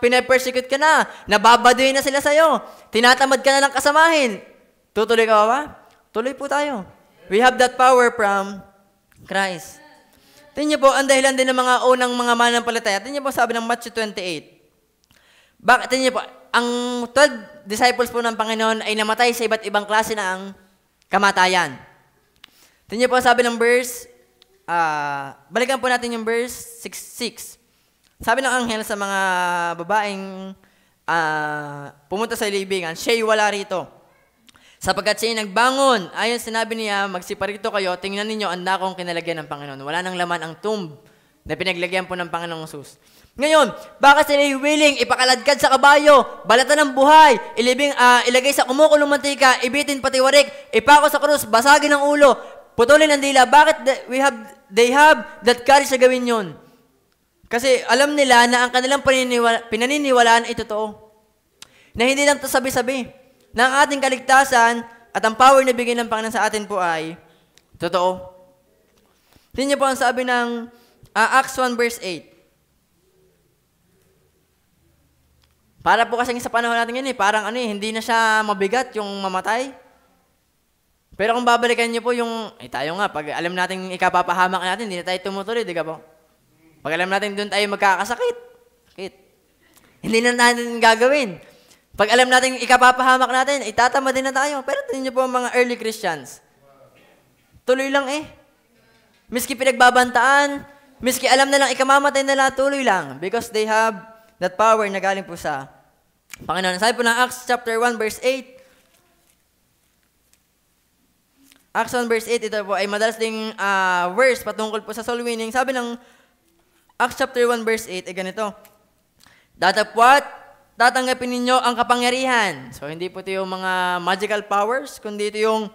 [SPEAKER 1] pinapersecute ka na? Nababadoy na sila sa'yo? Tinatamad ka na ng kasamahin? Tutuloy ka ba? Tuloy po tayo. We have that power from Christ. Tingnan niyo po, ang dahilan din ng mga unang mga mananampalataya. Tingnan niyo po sabi ng Matthew 28. Bakit? Tingnan niyo po, ang 12 disciples po ng Panginoon ay namatay sa iba't ibang klase ng kamatayan. Tingnan niyo po sabi ng verse, balikan po natin yung verse 6. Sabi ng anghel sa mga babaeng pumunta sa libingan, siya'y wala rito. Sapagkat siya'y nagbangon, ayon sinabi niya, magsiparito kayo, tingnan ninyo ang dakong kinalagyan ng Panginoon. Wala nang laman ang tomb na pinaglagyan po ng Panginoong Jesus. Ngayon, bakit sila'y willing ipakaladkad sa kabayo, balatan ng buhay, ilagay sa kumukulong mantika, ibitin pati warik, ipako sa krus, basagin ang ulo, putulin ang dila. Bakit they have that courage na gawin yun? Kasi alam nila na ang kanilang pinaniniwalaan ay totoo. Na hindi lang ito sabi-sabi. Na ang ating kaligtasan at ang power na bigay ng Panginoon sa atin po ay totoo. Tingnan niyo po ang sabi ng Acts 1 verse 8. Para po kasi sa panahon natin yun parang hindi na siya mabigat yung mamatay. Pero kung babalikan niyo po yung, tayo nga, pag alam natin ikapapahamak natin, hindi na tayo tumutuloy, di ka po? Pag alam natin doon tayo magkakasakit, hindi na natin gagawin. Pag alam natin ikapapahamak natin, itatama din na tayo. Pero tingnan niyo po ang mga early Christians. Tuloy lang Miski pinagbabantaan, miski alam na lang ikamamatay nila, tuloy lang. Because they have that power na galing po sa Panginoon. Sabi po ng Acts chapter 1 verse 8, Acts 1 verse 8, ito po ay madalas ding verse patungkol po sa soul winning. Sabi ng Acts chapter 1 verse 8 ay ganito. Datapwat, tatanggapin ninyo ang kapangyarihan. So, hindi po ito yung mga magical powers, kundi ito yung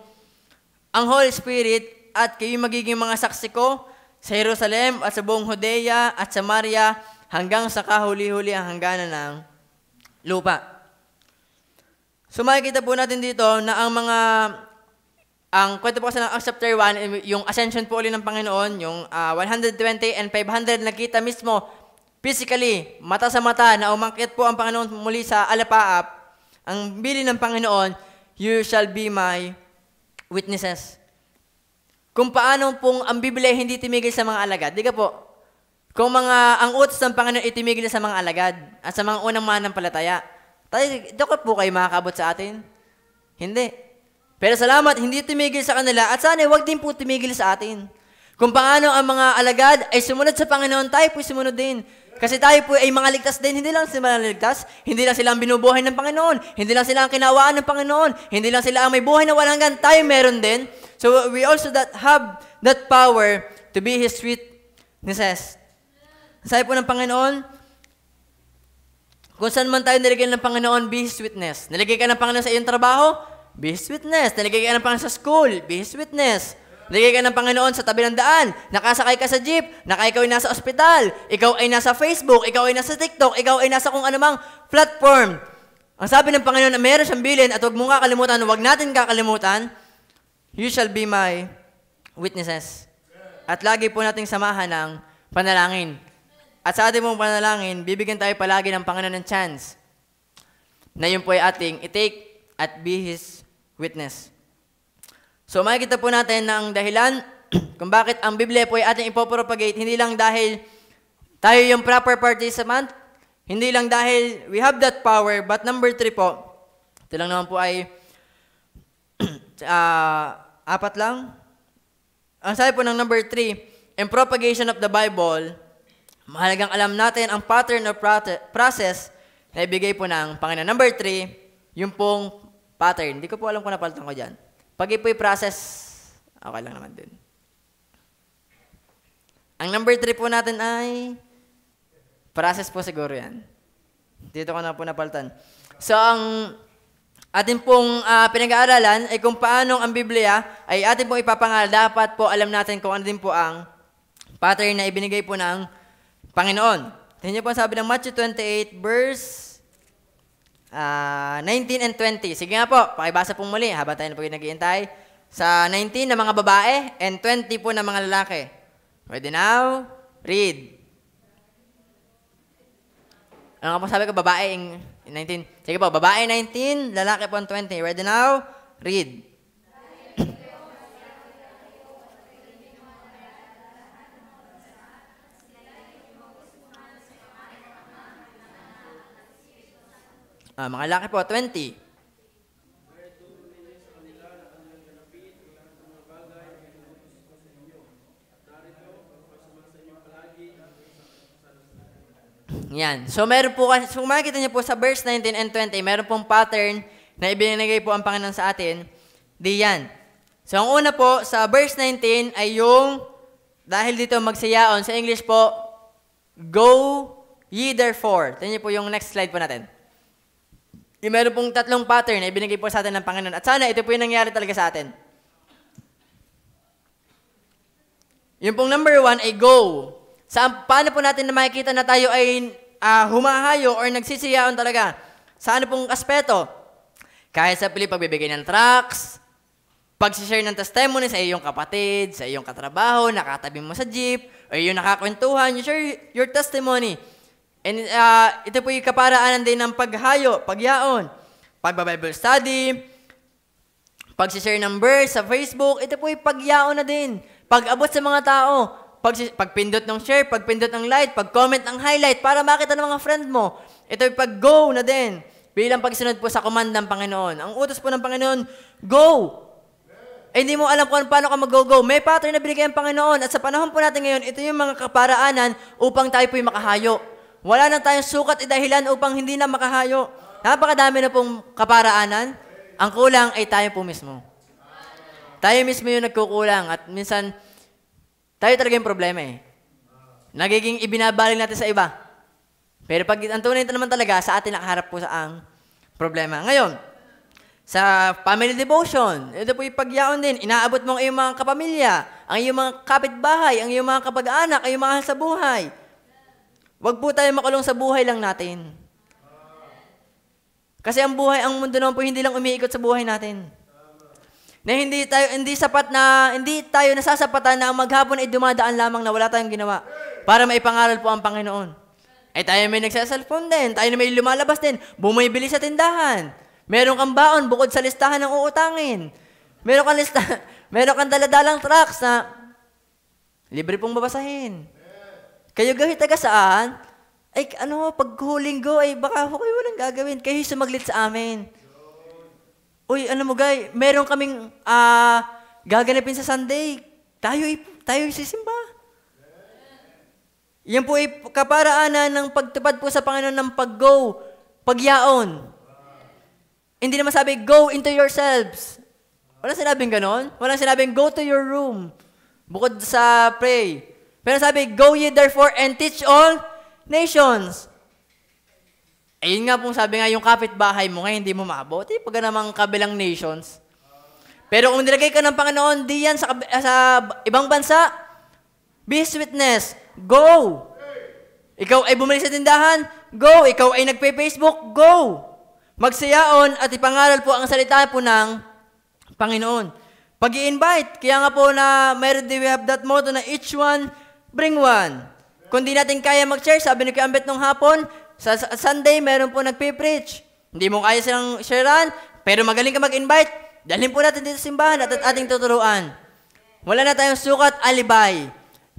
[SPEAKER 1] ang Holy Spirit at kayo magiging mga saksi ko sa Jerusalem at sa buong Judea at Samaria hanggang sa kahuli-huli ang hangganan ng lupa. So, makikita po natin dito na ang kwento po kasi ng Acts chapter 1, yung ascension po ulit ng Panginoon, yung 120 and 500 nakita mismo physically, mata sa mata, na umakyat po ang Panginoon muli sa alapaap, ang bilin ng Panginoon, you shall be my witnesses. Kung paano pong ang Biblia hindi tumigil sa mga alagad, di ka po? Kung ang utos ng Panginoon itumigil sa mga alagad at sa mga unang manampalataya, tayo po kayo makakabot sa atin? Hindi. Pero salamat, hindi tumigil sa kanila at sana huwag din po tumigil sa atin. Kung paano ang mga alagad ay sumunod sa Panginoon, tayo po sumunod din. Kasi tayo po ay mga ligtas din, hindi lang sila ligtas, hindi lang sila ang binubuhay ng Panginoon, hindi lang sila ang kinawaan ng Panginoon, hindi lang sila ang may buhay na walang hanggan, tayo meron din. So we also have that power to be His witnesses. Sabi po ng Panginoon, kung saan man tayo nilagay ng Panginoon, be His witness. Nilagay ka ng Panginoon sa iyong trabaho, be His witness. Nilagay ka ng Panginoon sa school, be His witness. Nilagay ka ng Panginoon sa tabi ng daan, nakasakay ka sa jeep, ikaw ay nasa ospital, ikaw ay nasa Facebook, ikaw ay nasa TikTok, ikaw ay nasa kung anumang platform. Ang sabi ng Panginoon na meron siyang bilin at huwag mo kakalimutan, huwag natin kakalimutan, you shall be my witnesses. At lagi po nating samahan ng panalangin. At sa ating pong panalangin, bibigyan tayo palagi ng Panginoon ng chance na yun po ay ating i-take at be His witness. So makikita po natin na ang dahilan kung bakit ang Biblia po ay ating ipopropagate, hindi lang dahil tayo yung proper participant, hindi lang dahil we have that power, but number 3 po, ito lang naman po ay 4 lang. Ang sabi po ng number 3, in propagation of the Bible, mahalagang alam natin ang pattern of process na ibigay po ng Panginoon. Number 3, yung pong pattern. Hindi ko po alam kung napalitan ko dyan. Pag ipo'y process, okay lang naman din. Ang number 3 po natin ay process po siguro yan. Dito ko na po napalitan. So, ang atin pong pinag-aaralan ay kung paano ang Biblia ay atin pong ipapangaral. Dapat po alam natin kung ano din po ang pattern na ibinigay po ng Panginoon. Tingnan niyo po ang sabi ng Matthew 28 verse 19 and 20. Sige nga po, pakibasa po muli habang tayo na po yung nag-iintay. Sa 19 na mga babae and 20 po na mga lalaki. Ready now? Read. Ano nga po sabi ko? Babae 19. Sige po, babae 19, lalaki po 20. Ready now? Read. Mga lalaki po, 20. Yan. So, meron po, kung makikita niyo po sa verse 19 and 20, meron pong pattern na ibinigay po ang Panginoon sa atin. Di yan. So, ang una po, sa verse 19 ay yung, dahil dito magsiyaon, sa English po, go ye therefore. Tingnan niyo po yung next slide po natin. Yung meron pong 3 pattern na ibinigay po sa atin ng Panginoon. At sana ito po yung nangyari talaga sa atin. Yung pong number 1 ay go. Paano po natin na makikita na tayo ay humahayo or nagsisiyaon talaga? Sa ano pong aspeto? Kahit sa pagbibigay ng tracts, pag-share ng testimony sa iyong kapatid, sa iyong katrabaho, nakatabi mo sa jeep, o iyong nakakwentuhan, you share your testimony. And ito po yung kaparaanan din ng paghayo, pagyaon, pagba-Bible study, pag-share ng verse sa Facebook, ito po yung pagyaon na din. Pag-abot sa mga tao, pagpindot ng share, pagpindot ng like, pag-comment ng highlight para makita ng mga friend mo. Ito yung pag-go na din. Bilang pagsunod po sa command ng Panginoon. Ang utos po ng Panginoon, go! Eh, hindi mo alam kung paano ka mag-go-go. May pattern na binigay ang Panginoon. At sa panahon po natin ngayon, ito yung mga kaparaanan upang tayo po'y makahayo. Wala na tayong sukat at dahilan upang hindi na makahayo. Napakadami na pong kaparaanan. Ang kulang ay tayo po mismo. tayo mismo yung nagkukulang at minsan tayo talaga yung problema eh. Nagiging ibinabaling natin sa iba. Pero pag ang tunay naman talaga, sa atin nakaharap po sa ang problema. Ngayon, sa family devotion, ito po yung pagyaon din. Inaabot mo ang iyong mga kapamilya, ang iyong mga kapitbahay, ang iyong mga kapag-anak, ang iyong mahal sa buhay. Huwag po tayo makulong sa buhay lang natin. Kasi ang buhay, ang mundo naman po hindi lang umiikot sa buhay natin. Na hindi tayo nasasapatan na ang maghapon ay dumadaan lamang na wala tayong ginawa para maipangaral po ang Panginoon. Ay tayo may nagsasalpon din, tayo may lumalabas din, bumibili sa tindahan. Meron kang baon bukod sa listahan ng uutangin. Meron kang daladalang tracks na libre pong babasahin. Kayo gawin taga saan? Ay pag Linggo ay baka kayo walang gagawin. Kayo sumaglit sa amin. Uy, mo meron kaming gaganapin sa Sunday. Tayo sisimba. Yan po ay kaparaanan ng pagtupad po sa Panginoon ng pag-go, pagyaon. Hindi naman sabi, go into yourselves. Walang sinabing ganon. Walang sinabing, go to your room. Bukod sa pray. Pero sabi, go ye therefore and teach all nations. Ayun nga pong sabi nga, yung kapitbahay mo ngayon hindi mo maabot. Pag namang kabilang nations. Pero kung nilagay ka ng Panginoon, di yan sa ibang bansa, be his witness. Go! Ikaw ay bumalik sa tindahan, go! Ikaw ay nagpe-Facebook, go! Magsiyaon at ipangaral po ang salita po ng Panginoon. Pag-i-invite, kaya nga po na we have that motto na each one, bring one. Kung di natin kaya mag-share, sabi ni Kuya Ambet nung hapon, sa Sunday, meron po nagpe-preach. Hindi mo kaya silang sharean, pero magaling ka mag-invite. Dalhin po natin dito sa simbahan at ating tuturuan. Wala na tayong sukat, alibay,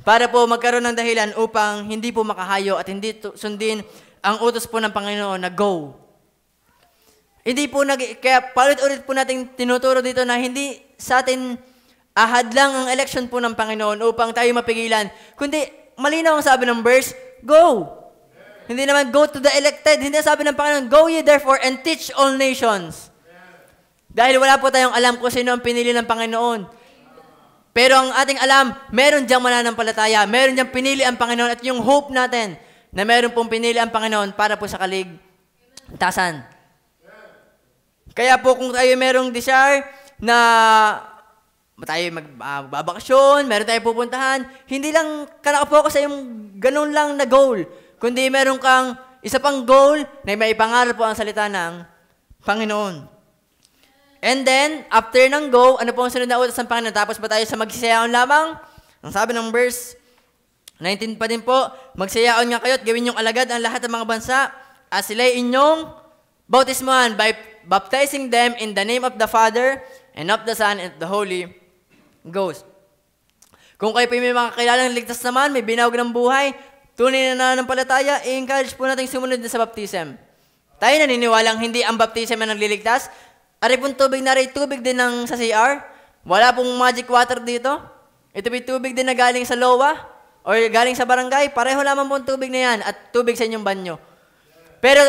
[SPEAKER 1] para po magkaroon ng dahilan upang hindi po makahayo at hindi sundin ang utos po ng Panginoon na go. Hindi po kaya paulit-ulit po natin tinuturo dito na hindi sa atin ahad lang ang election po ng Panginoon upang tayo mapigilan. Kundi malinaw ang sabi ng verse, go! Hindi naman go to the elected. Hindi sabi ng Panginoon, go ye therefore and teach all nations. Dahil wala po tayong alam kung sino ang pinili ng Panginoon. Pero ang ating alam, meron diyang mananampalataya, meron diyang pinili ang Panginoon at yung hope natin na meron pong pinili ang Panginoon para po sa kaligtasan. Kaya po kung tayo merong desire na tayo magbabakasyon, meron tayo pupuntahan, hindi lang ka nakapokus sa yung ganun lang na goal, kundi meron kang isa pang goal na may ipangaral po ang salita ng Panginoon. And then, after ng go, ano po ang sunod na utos ng Panginoon? Tapos ba tayo sa magsisayaon lamang? Ang sabi ng verse 19 pa din po, magsiyaon nga kayo at gawin niyong alagad ang lahat ng mga bansa at sila'y inyong bautismuhan by baptizing them in the name of the Father and of the Son and of the Holy Ghost. Kung kayo po may mga kilalang ligtas naman, may binawag ng buhay, tunay na nananampalataya, i-encourage po natin sumunod na sa baptism. Tayo naniniwalang hindi ang baptism ang nagliligtas. Ari pong tubig na rin, tubig din sa CR. Wala pong magic water dito. Ito po tubig din na galing sa lowa o galing sa barangay. Pareho lamang pong tubig na yan at tubig sa inyong banyo. Pero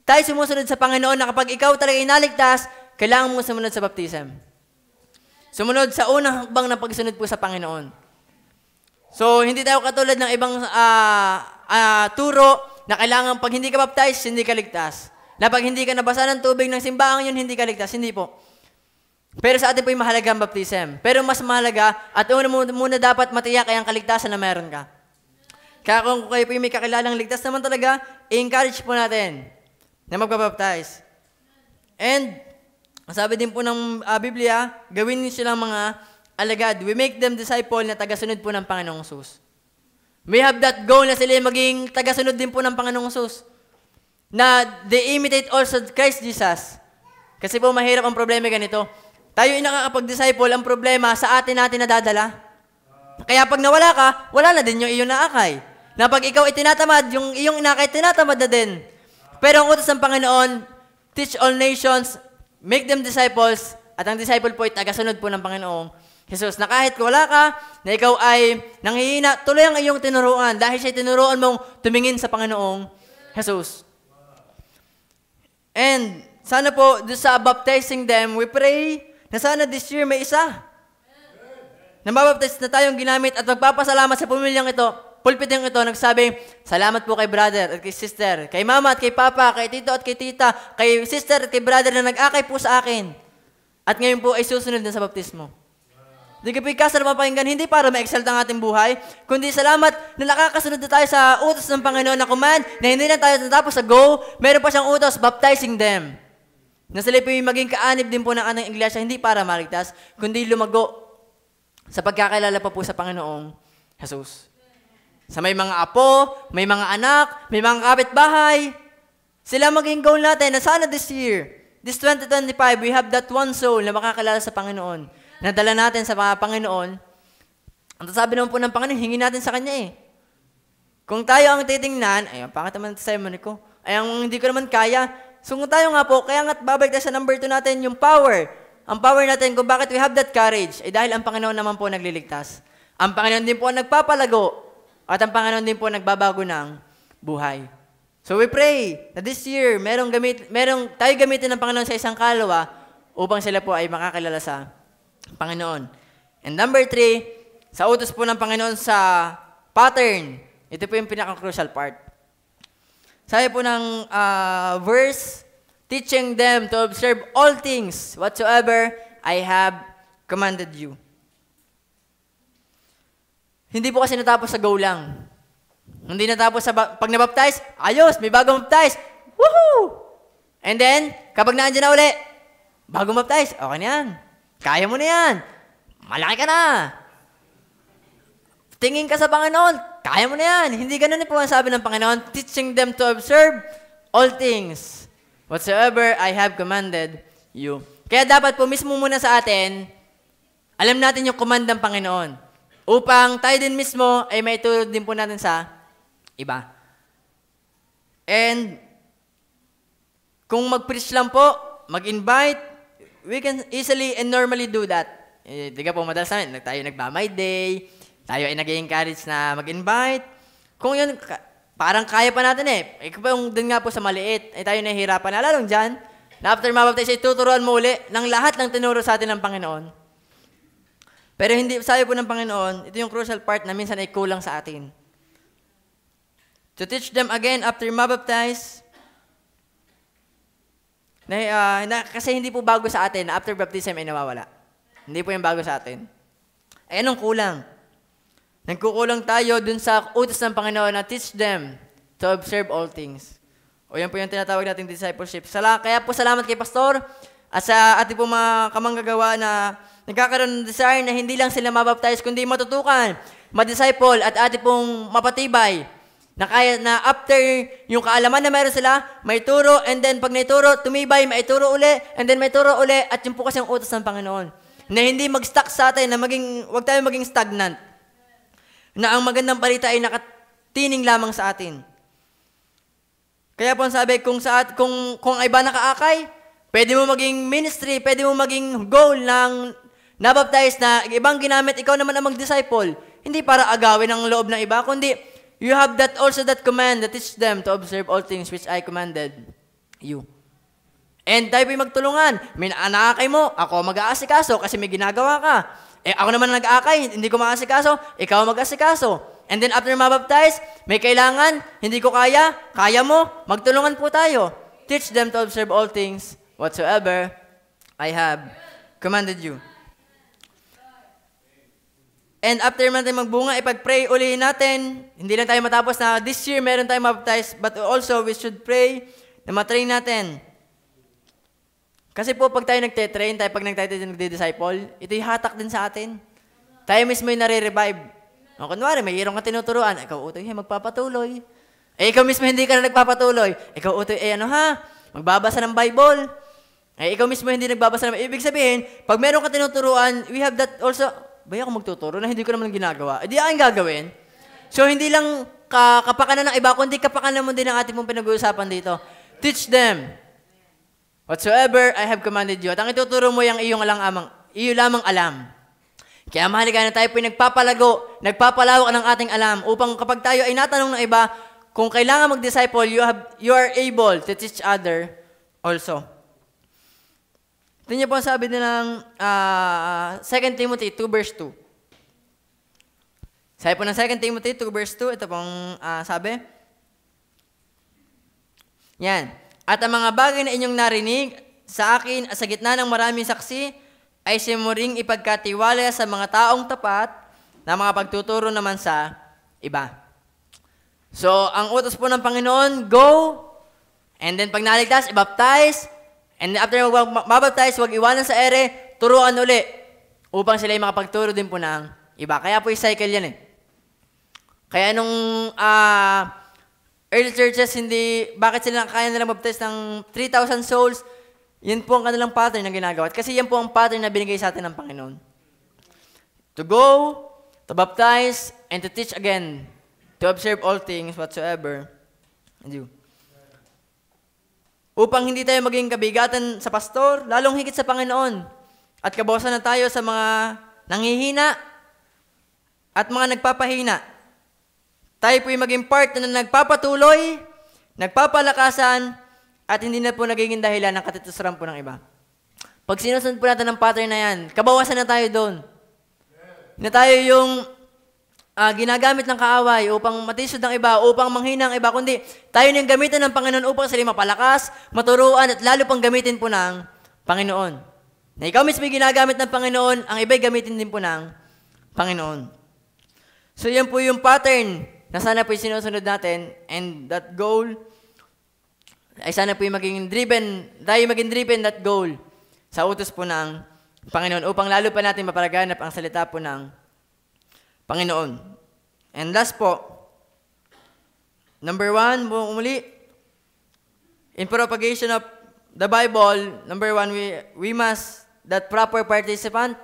[SPEAKER 1] tayo sumusunod sa Panginoon na kapag ikaw talaga inaligtas, kailangan mo sumunod sa baptism. Sumunod sa unang hakbang ng pagsunod po sa Panginoon. So, hindi tayo katulad ng ibang turo na kailangan pag hindi ka baptized, hindi ka ligtas. Na pag hindi ka nabasa ng tubig ng simbahan yun, hindi ka ligtas. Hindi po. Pero sa atin po yung mahalaga ang baptism. Pero mas mahalaga at muna dapat matiyak ay ang kaligtasan na meron ka. Kaya kung kayo po yung may kakilalang ligtas naman talaga, i-encourage po natin na magbabaptize. And, sabi din po ng Biblia, gawin niyo silang mga alagad. We make them disciple na tagasunod po ng Panginoong Hesus. We have that goal na sila maging tagasunod din po ng Panginoong Hesus. Na they imitate also Christ Jesus. Kasi po mahirap ang problema ganito. Tayo ay nakakapag-disciple, ang problema sa atin natin nadadala. Kaya pag nawala ka, wala na din yung iyong naakay. Na pag ikaw ay tinatamad, yung iyong inakay tinatamad na din. Pero ang utos ng Panginoon, teach all nations, make them disciples, at ang disciple po ay tagasunod po ng Panginoong Jesus. Na kahit wala ka, na ikaw ay nanghihina, tuloy ang iyong tinuruan dahil siya tinuruan mong tumingin sa Panginoong Jesus. And sana po, doon sa baptizing them, we pray na sana this year may isa. Nababaptize na tayong ginamit at magpapasalamat sa pamilyang ito, pulpiteng ito, nagsabi, salamat po kay brother at kay sister, kay mama at kay papa, kay tito at kay tita, kay sister at kay brother na nag-akay po sa akin. At ngayon po ay susunod na sa baptismo. Di kapag kasal mapakinggan, hindi para ma-excel ang ating buhay, kundi salamat na nakakasunod na tayo sa utos ng Panginoon na command, na hindi na tayo natapos sa go, meron pa siyang utos, baptizing them. Na sila po yung maging kaanib din po ng ating iglesia, hindi para maligtas, kundi lumago sa pagkakilala pa po sa Panginoong Jesus. Sa may mga apo, may mga anak, may mga kapitbahay, sila maging goal natin na sana this year, this 2025, we have that one soul na makakilala sa Panginoon. Nadala natin sa mga Panginoon. Ang sabi naman po ng Panginoon, hingin natin sa Kanya eh. Kung tayo ang titingnan, ay, bakit naman testimony ko? Ay, ang hindi ko naman kaya. So kung tayo nga po, kaya nga't babalik tayo sa number 2 natin, yung power. Ang power natin kung bakit we have that courage, ay dahil ang Panginoon naman po nagliligtas. Ang Panginoon din po ang nagpapalago, at ang Panginoon din po nagbabago ng buhay. So we pray na this year, tayo gamitin ng Panginoon sa isang kalwa upang sila po ay makakilala sa Panginoon. And number 3, sa utos po ng Panginoon sa pattern, ito po yung pinaka-crucial part. Sabi po ng verse, teaching them to observe all things whatsoever I have commanded you. Hindi po kasi natapos sa go lang. Hindi natapos sa pag nabaptize, ayos, may bagong baptize. Woohoo! And then, kapag naandyan na uli, bagong baptize, okay na yan. Kaya mo na yan. Malaki ka na. Tingin ka sa Panginoon, kaya mo na yan. Hindi ganun po ang sabi ng Panginoon, teaching them to observe all things whatsoever I have commanded you. Kaya dapat po mismo muna sa atin, alam natin yung command ng Panginoon. Upang tayo din mismo ay maituro din po natin sa iba. And kung mag-preach lang po, mag-invite, we can easily and normally do that. Di ka po madalas namin, tayo nagba-my day, tayo ay nag-encourage na mag-invite. Kung yun, parang kaya pa natin eh. Kung dun nga po sa maliit, ay tayo nahihirapan. Alalong dyan, na after mabaptize, ay tuturuan mo uli ng lahat ng tinuro sa atin ng Panginoon. Pero hindi, sabi po ng Panginoon, ito yung crucial part na minsan ay kulang sa atin. To teach them again after mabaptize, kasi hindi po bago sa atin na after baptism ay nawawala. Hindi po yung bago sa atin. Ay anong kulang? Nagkukulang tayo dun sa utos ng Panginoon na teach them to observe all things. O yan po yung tinatawag nating discipleship. Kaya po salamat kay Pastor at sa ating po mga kamanggagawa na nagkakaroon ng desire na hindi lang sila mabaptize, kundi matutukan, ma-disciple at ating pong mapatibay na kaya na after yung kaalaman na meron sila, may turo, and then pag naituro, tumibay, may turo uli, and then may turo uli, at yun po kasi ang utos ng Panginoon. Na hindi mag-stuck sa atin, na wag tayo maging stagnant. Na ang magandang balita ay nakatining lamang sa atin. Kaya po sabi, kung ay ba nakaakay, pwede mo maging ministry, pwede mo maging goal ng nabaptize na ibang ginamit, ikaw naman ang mag-disciple. Hindi para agawin ang loob ng iba, kundi you have that command that teach them to observe all things which I commanded you. And tayo po'y magtulungan. May naakay mo, ako mag-aasikaso kasi may ginagawa ka. Ako naman nag-aakay, hindi ko maasikaso, ikaw mag-asikaso. And then after mabaptize, may kailangan, hindi ko kaya mo, magtulungan po tayo. Teach them to observe all things whatsoever I have commanded you. And after natin magbunga, ipag-pray ulihin natin. Hindi lang tayo matapos na this year meron tayong mabaptize, but also we should pray na matrain natin. Kasi po, pag tayo nagte-train, pag nagde-disciple, ito'y hatak din sa atin. Tayo mismo yung nare-revive. Kunwari, may hirong ka tinuturuan, ikaw, utoy, magpapatuloy. Ikaw mismo hindi ka na nagpapatuloy. Ikaw, utoy, magbabasa ng Bible. Ikaw mismo hindi nagbabasa ng Bible. Ibig sabihin, pag meron ka tinuturuan, we have that also, bay ako magtuturo na hindi ko naman ginagawa. Di aking gagawin. So, hindi lang kapakanan ng iba, kundi kapakanan mo din ang ating pong pinag-uusapan dito. Teach them whatsoever I have commanded you. At ang ituturo mo yung iyo lamang alam. Kaya mahalaga na tayo po nagpapalago, nagpapalawak ng ating alam upang kapag tayo ay natanong ng iba, kung kailangan mag-disciple, you are able to teach other also. Tingnan niyo po ang sabi ng 2 Timothy 2 verse 2. Sabi po ng 2 Timothy 2 verse 2, ito pong sabi. Yan. At ang mga bagay na inyong narinig sa akin sa gitna ng maraming saksi ay simuring ipagkatiwala sa mga taong tapat na mga pagtuturo naman sa iba. So, ang utos po ng Panginoon, go, and then pag naligtas, i-baptize, and then after mabaptize, huwag iwanan sa ere, turuan uli, upang sila ay makapagturo din po ng iba. Kaya po yung cycle yan eh. Kaya nung early churches, bakit sila kaya nilang baptize ng 3,000 souls, yun po ang kanilang pattern na ginagawa. Kasi yan po ang pattern na binigay sa atin ng Panginoon. To go, to baptize, and to teach again, to observe all things whatsoever and do. Upang hindi tayo maging kabigatan sa pastor, lalong higit sa Panginoon, at kabawasan na tayo sa mga nanghihina at mga nagpapahina. Tayo po'y maging part na nagpapatuloy, nagpapalakasan, at hindi na po nagiging dahilan ng katitusaran po ng iba. Pag sinusunod po natin ang pattern na yan, kabawasan na tayo doon. Na tayo yung ginagamit ng kaaway upang matisod ng iba, upang manghina ang iba, kundi tayo nang gamitin ng Panginoon upang sila mapalakas, maturuan, at lalo pang gamitin po ng Panginoon. Na ikaw mismo ginagamit ng Panginoon, ang iba'y gamitin din po ng Panginoon. So yan po yung pattern na sana po yung sinusunod natin, and that goal ay sana po yung maging driven, tayo maging driven that goal sa utos po ng Panginoon upang lalo pa natin maparaganap ang salita po ng Panginoon. And last po, number 1, muli, in propagation of the Bible, number 1, we must that proper participant.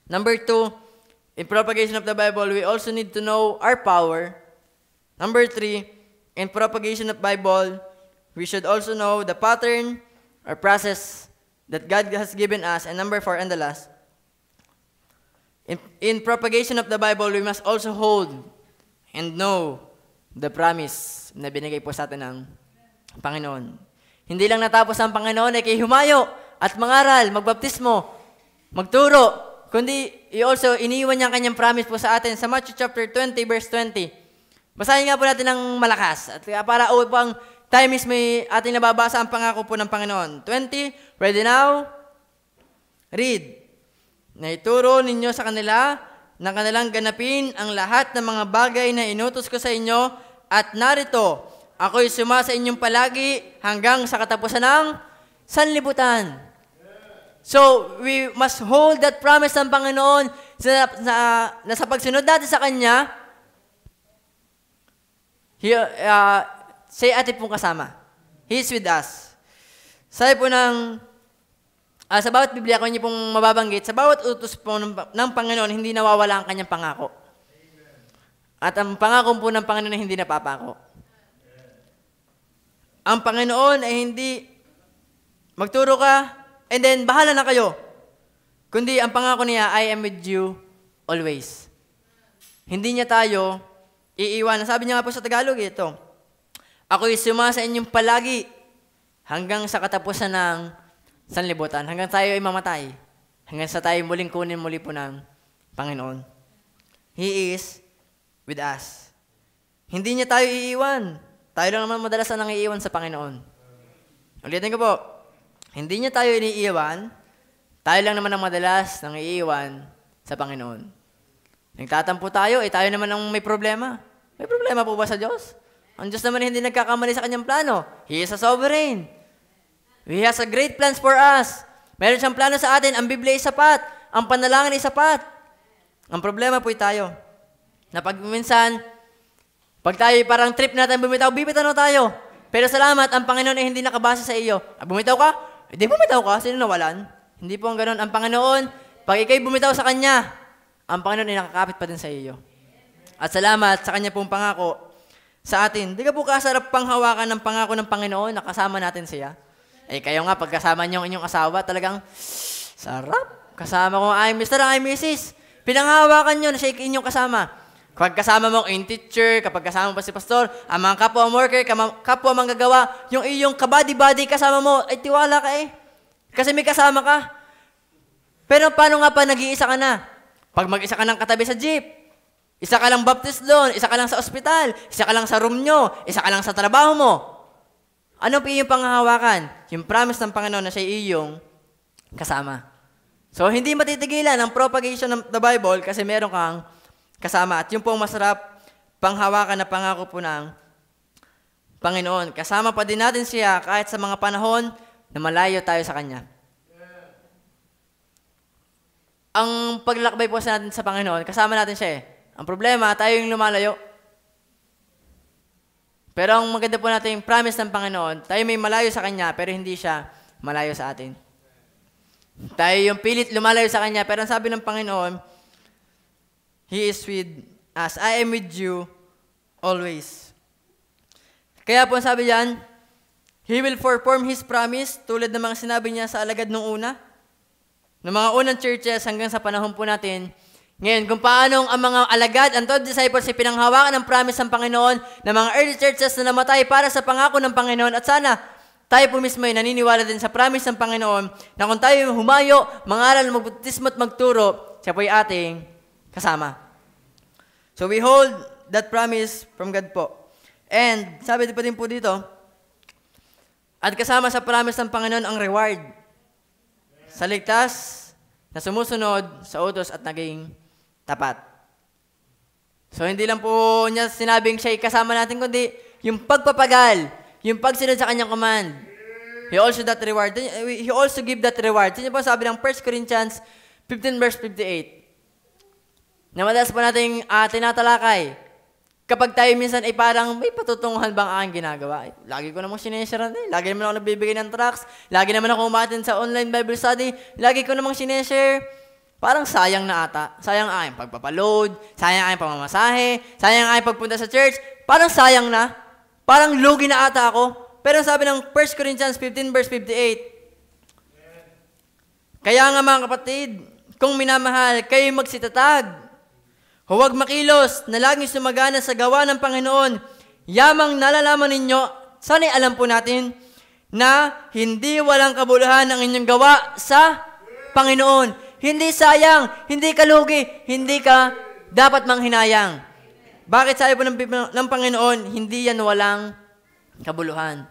[SPEAKER 1] Number 2, in propagation of the Bible, we also need to know our power. Number 3, in propagation of Bible, we should also know the pattern or process that God has given us. And number 4, and the last, in propagation of the Bible, we must also hold and know the promise na binigay po sa atin ng Panginoon. Hindi lang natapos ang Panginoon ay kay humayo at mangaral, magbaptismo, magturo, kundi also iniwan niya ang kanyang promise po sa atin sa Matthew chapter 20 verse 20. Basahin nga po natin ng malakas at para upang tayo mismo ating nababasa ang pangako po ng Panginoon. 20, ready now? Read. Na ituro ninyo sa kanila na kanilang ganapin ang lahat ng mga bagay na inutos ko sa inyo, at narito, ako'y suma sa inyong palagi hanggang sa katapusan ng sanlibutan. So, we must hold that promise ng Panginoon na sa pagsunod natin sa Kanya, say atin pong kasama. He is with us. Sabi po sa bawat Biblia, kung niyo pong mababanggit, sa bawat utos po ng Panginoon, hindi nawawala ang kanyang pangako. At ang pangako po ng Panginoon ay hindi napapako. Ang Panginoon ay hindi magturo ka, and then bahala na kayo. Kundi ang pangako niya, I am with you always. Hindi niya tayo iiwan. Sabi niya nga po sa Tagalog, ito, ako'y suma sa inyong palagi hanggang sa katapusan ng sanlibutan, hanggang tayo ay mamatay, hanggang sa tayo muling kunin muli po ng Panginoon. He is with us. Hindi niya tayo iiwan. Tayo lang naman madalas ang iiwan sa Panginoon. Ulitin ko po, hindi niya tayo iniiwan, tayo lang naman ang madalas nang iiwan sa Panginoon. Nagtatampo tayo, tayo naman ang may problema. May problema po ba sa Diyos? Ang Diyos naman hindi nagkakamali sa kanyang plano. He is a sovereign. He has a great plans for us. Meron siyang plano sa atin. Ang Biblia ay sapat. Ang panalangin ay sapat. Ang problema po tayo. Na pag minsan, pag tayo parang trip natin bumitaw na tayo. Pero salamat, ang Panginoon ay hindi nakabase sa iyo. Bumitaw ka? Hindi bumitaw ka. Sino nawalan? Hindi po ang ganun. Ang Panginoon, pag ikay bumitaw sa Kanya, ang Panginoon ay nakakapit pa din sa iyo. At salamat sa Kanya pong pangako sa atin. Di ka po kasarap pang hawakan ng pangako ng Panginoon na kasama natin siya? Kayo nga, pagkasama niyo ang inyong asawa, talagang sarap. Kasama ko ay Mr. ay Mrs. Pinanghawakan niyo na siya inyong kasama. Kapag kasama mo ang teacher, kapag kasama mo pa si pastor, ang mga kapwa worker, kapwa manggagawa, yung iyong kabady-body kasama mo, ay tiwala ka Kasi may kasama ka. Pero paano nga pa nag-iisa ka na? Pag mag-isa ka ng katabi sa jeep, isa ka lang baptist doon, isa ka lang sa ospital, isa ka lang sa room nyo, isa ka lang sa trabaho mo. Ano pa iyong panghahawakan? Yung promise ng Panginoon na siya iyong kasama. So, hindi matitigilan ang propagation ng the Bible kasi meron kang kasama. At yung pong masarap panghawakan na pangako po ng Panginoon. Kasama pa din natin siya kahit sa mga panahon na malayo tayo sa Kanya. Ang paglakbay po sa natin sa Panginoon, kasama natin siya eh. Ang problema, tayo yung lumalayo. Pero ang maganda po natin yung promise ng Panginoon, tayo may malayo sa Kanya, pero hindi siya malayo sa atin. Tayo yung pilit lumalayo sa Kanya, pero ang sabi ng Panginoon, He is with us. I am with you always. Kaya po ang sabi diyan, He will perform His promise, tulad ng mga sinabi niya sa alagad nung una, ng mga unang churches hanggang sa panahon po natin. Ngayon, kung paano ang mga alagad, ang 12 disciples ay pinanghawakan ng promise ng Panginoon ng mga early churches na namatay para sa pangako ng Panginoon. At sana, tayo po mismo ay naniniwala din sa promise ng Panginoon na kung tayo humayo, mangaral, magbaptismo at magturo, siya po ay ating kasama. So we hold that promise from God po. And sabi pa din po dito, at kasama sa promise ng Panginoon ang reward sa ligtas na sumusunod sa utos at naging tapat. So hindi lang po niya sinabing siya kasama natin, kundi yung pagpapagal, yung pagsunod sa kanyang command. He also that reward. He also give that reward. Yun po sabi ng 1 Corinthians 15 verse 58. Na madalas po nating tinatalakay. Kapag tayo minsan ay parang may patutunguhan bang aking ginagawa? Lagi ko namang sineshare eh. Lagi naman ako nagbibigay ng tracts. Lagi naman ako umatin sa online Bible study. Lagi ko namang sineshare. Parang sayang na ata. Sayang aking pagpapaload. Sayang aking pamamasahe. Sayang aking pagpunta sa church. Parang sayang na. Parang lugi na ata ako. Pero sabi ng 1 Corinthians 15 verse 58. Kaya nga mga kapatid, kung minamahal, kayo magsitatag. Huwag makilos na laging sumagana sa gawa ng Panginoon. Yamang nalalaman ninyo, sana'y alam po natin, na hindi walang kabuluhan ang inyong gawa sa Panginoon. Hindi sayang, hindi ka lugi, hindi ka dapat manghinayang. Bakit sabi po ng Panginoon, hindi yan walang kabuluhan?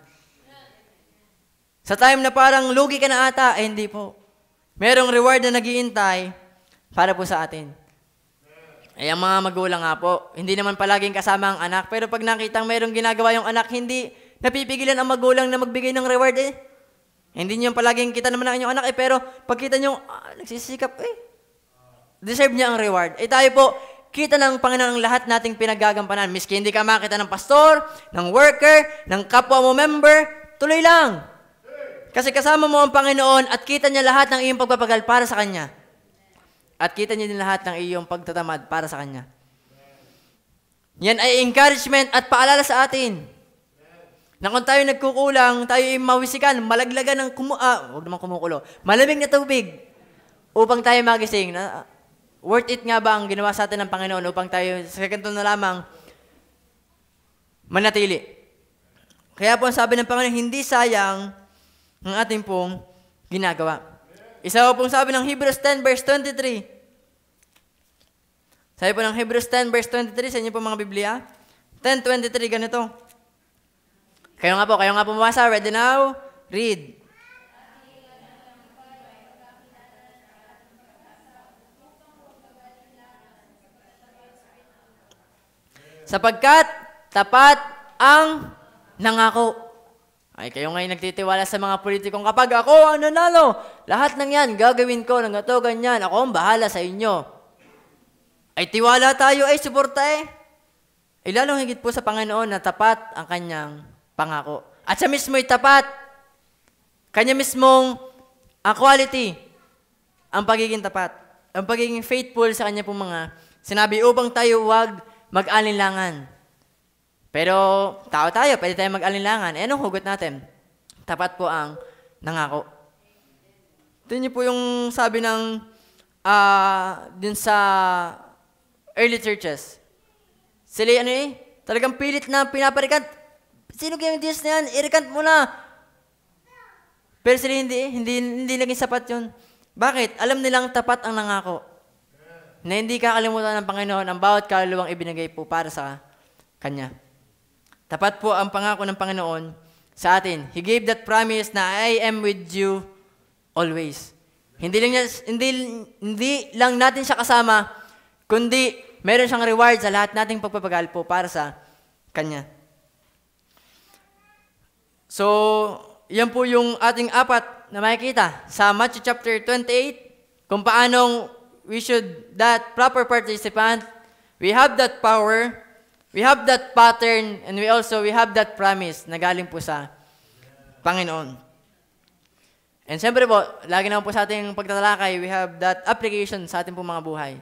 [SPEAKER 1] Sa time na parang lugi ka na ata, hindi po. Merong reward na nag-iintay para po sa atin. Ay, ang mga magulang nga po, hindi naman palaging kasama ang anak, pero pag nakitang merong ginagawa yung anak, hindi napipigilan ang magulang na magbigay ng reward eh. Hindi niyo palaging kita naman ang inyong anak eh, pero pag kita niyo, nagsisikap eh. Deserve niya ang reward. Eh tayo po, kita ng Panginoon ang lahat nating pinagagampanan. Miski hindi ka makita ng pastor, ng worker, ng kapwa mo member, tuloy lang. Kasi kasama mo ang Panginoon at kita niya lahat ng iyong pagpapagal para sa Kanya. At kita niya din lahat ng iyong pagtatamad para sa Kanya. Yan ay encouragement at paalala sa atin. Na kung tayo nagkukulang, tayo ay mawisikan, malaglagan ng huwag naman kumukulo, malamig na tubig upang tayo magising. Worth it nga ba ang ginawa sa atin ng Panginoon upang tayo sa ganito na lamang manatili? Kaya po ang sabi ng Panginoon, hindi sayang ang ating pong ginagawa. Isa po pong sabi ng Hebrews 10 verse 23. Sabi po ng Hebrews 10 verse 23 sa inyo po mga Biblia. 10:23 ganito. Kayo nga po mabasa. Ready now? Read. Sapagkat tapat ang nangako. Ay, kayo ngayon nagtitiwala sa mga politikong kapag ako ang nanalo, lahat ng yan, gagawin ko, ng ito, ganyan, ako ang bahala sa inyo. Ay, tiwala tayo, ay, suporta eh. Ay, lalong higit po sa Panginoon na tapat ang kanyang pangako. At siya mismo ay tapat. Kanya mismong quality, ang pagiging tapat, ang pagiging faithful sa kanya pong mga sinabi upang tayo huwag mag-alinlangan. Pero tao tayo, pwede tayo mag-alinlangan. Eh, anong hugot natin? Tapat po ang nangako. Ito niyo po yung sabi ng din sa early churches. Sila talagang pilit na pinaparikant. Sino kayong Diyos na yan? I-recant mo na. Pero sila hindi naging sapat yun. Bakit? Alam nilang tapat ang nangako. Na hindi kakalimutan ng Panginoon ang bawat kaluluwang ibinigay po para sa Kanya. Tapat po ang pangako ng Panginoon sa atin. He gave that promise na I am with you always. Hindi lang natin siya kasama, kundi meron siyang reward sa lahat nating pagpapagal po para sa Kanya. So, yan po yung ating apat na makikita sa Matthew chapter 28, kung paanong we should, that proper participant, we have that power, we have that pattern, and we have that promise na galing po sa Panginoon. And siyempre po, lagi naman po sa ating pagtatalakay, we have that application sa ating po mga buhay.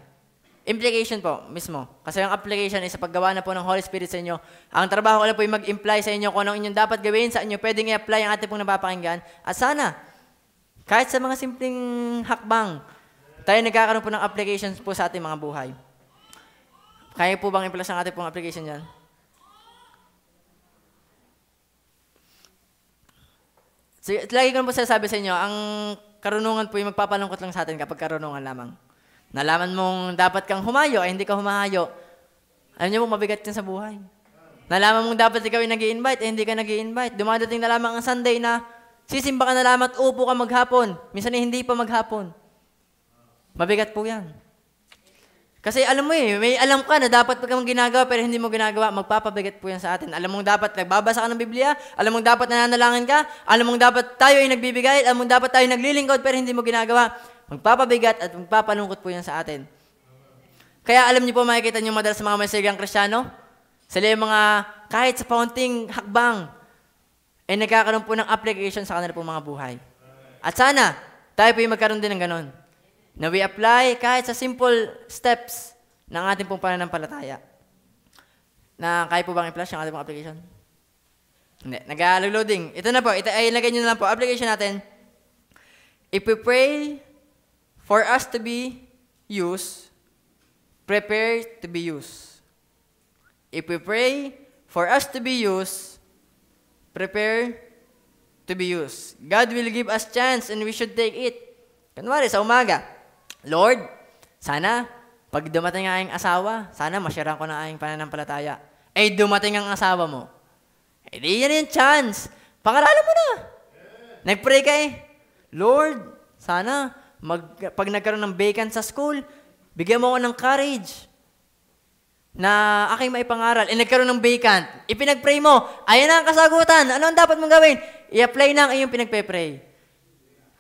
[SPEAKER 1] Implication po, mismo. Kasi yung application ay sa paggawa na po ng Holy Spirit sa inyo. Ang trabaho ko lang po yung mag-imply sa inyo kung anong inyong dapat gawin sa inyo, pwedeng i-apply ang ating pong napapakinggan. At sana, kahit sa mga simpleng hakbang, tayo nagkakaroon po ng applications po sa ating mga buhay. Kaya po bang i-plus ang ating pong application dyan? So, lagi ko po sasabi sa inyo, ang karunungan po yung magpapalungkot lang sa atin kapag karunungan lamang. Nalaman mong dapat kang humayo, ay hindi ka humahayo. Alam niyo mo, mabigat yan sa buhay. Nalaman mong dapat ikaw ay nag-i-invite, ay hindi ka nag-i-invite. Dumadating na lamang ang Sunday na sisimba ka na lamang at upo ka maghapon. Minsan ay hindi pa maghapon. Mabigat po yan. Kasi alam mo may alam ka na dapat pag mong ginagawa pero hindi mo ginagawa, magpapabigat po yan sa atin. Alam mong dapat nagbabasa ka ng Biblia, alam mong dapat nananalangin ka, alam mong dapat tayo ay nagbibigay, alam mong dapat tayo naglilingkod pero hindi mo ginagawa. Magpapabigat at magpapalungkot po yan sa atin. Kaya alam niyo po, makikita niyo madalas sa mga masigang Kristiyano, sila yung mga kahit sa paunting hakbang, ay nagkakaroon po ng application sa kanila po mga buhay. At sana, tayo po yung magkaroon din ng ganon. Na we apply kahit sa simple steps ng ating pong pananampalataya. Na kaya po bang i-flash ang ating pong application? Hindi. Nag-loading. Ito na po. Ito ay ilagay nyo na lang po. Application natin. If we pray for us to be used, prepare to be used. If we pray for us to be used, prepare to be used. God will give us chance and we should take it. Kunwari, sa umaga, Lord, sana, pag dumating ang aking asawa, sana masyaran ko na aking pananampalataya. Eh, dumating ang asawa mo. Eh, di yan yung chance. Pangaralan mo na. Nag-pray ka Lord, sana, pag nagkaroon ng vacant sa school, bigyan mo ako ng courage na aking maipangaral. Eh, nagkaroon ng vacant. Ipinag-pray mo. Ayan na ang kasagutan. Ano ang dapat mong gawin? I-apply na ang iyong pinagpe-pray.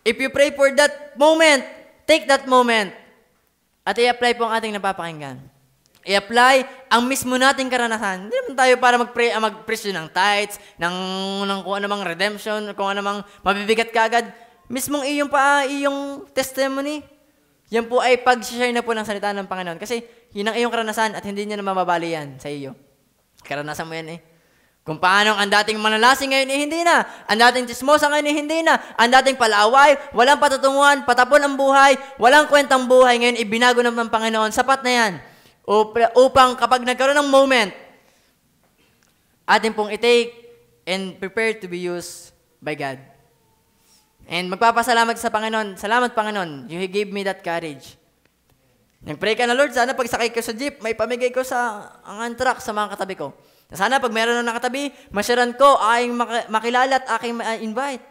[SPEAKER 1] If you pray for that moment, take that moment at i-apply po ang ating napapakinggan. I-apply ang mismo nating karanasan. Hindi naman tayo para mag-preach ng tithes, ng kung anumang redemption, kung anumang mabibigat ka agad. Mismong iyong testimony, yan po ay pag-share na po ng salita ng Panginoon. Kasi yun ang iyong karanasan at hindi niya na mababali yan sa iyo. Karanasan mo yan Kung paano ang dating manlalasing ngayon hindi na. Ang dating chismosa ngayon hindi na. Ang dating palaway, walang patutunguhan, patapon ang buhay, walang kwentang buhay. Ngayon ibinago naman ng Panginoon. Sapat na yan. Upang kapag nagkaroon ng moment, atin pong i-take and prepare to be used by God. And magpapasalamat sa Panginoon. Salamat Panginoon. You gave me that courage. Nag-pray ka na Lord, sana pag sakay ko sa jeep, may pamigay ko sa ang truck sa mga katabi ko. Sana pag meron na nakatabi, masyaran ko, aking makilala at aking invite.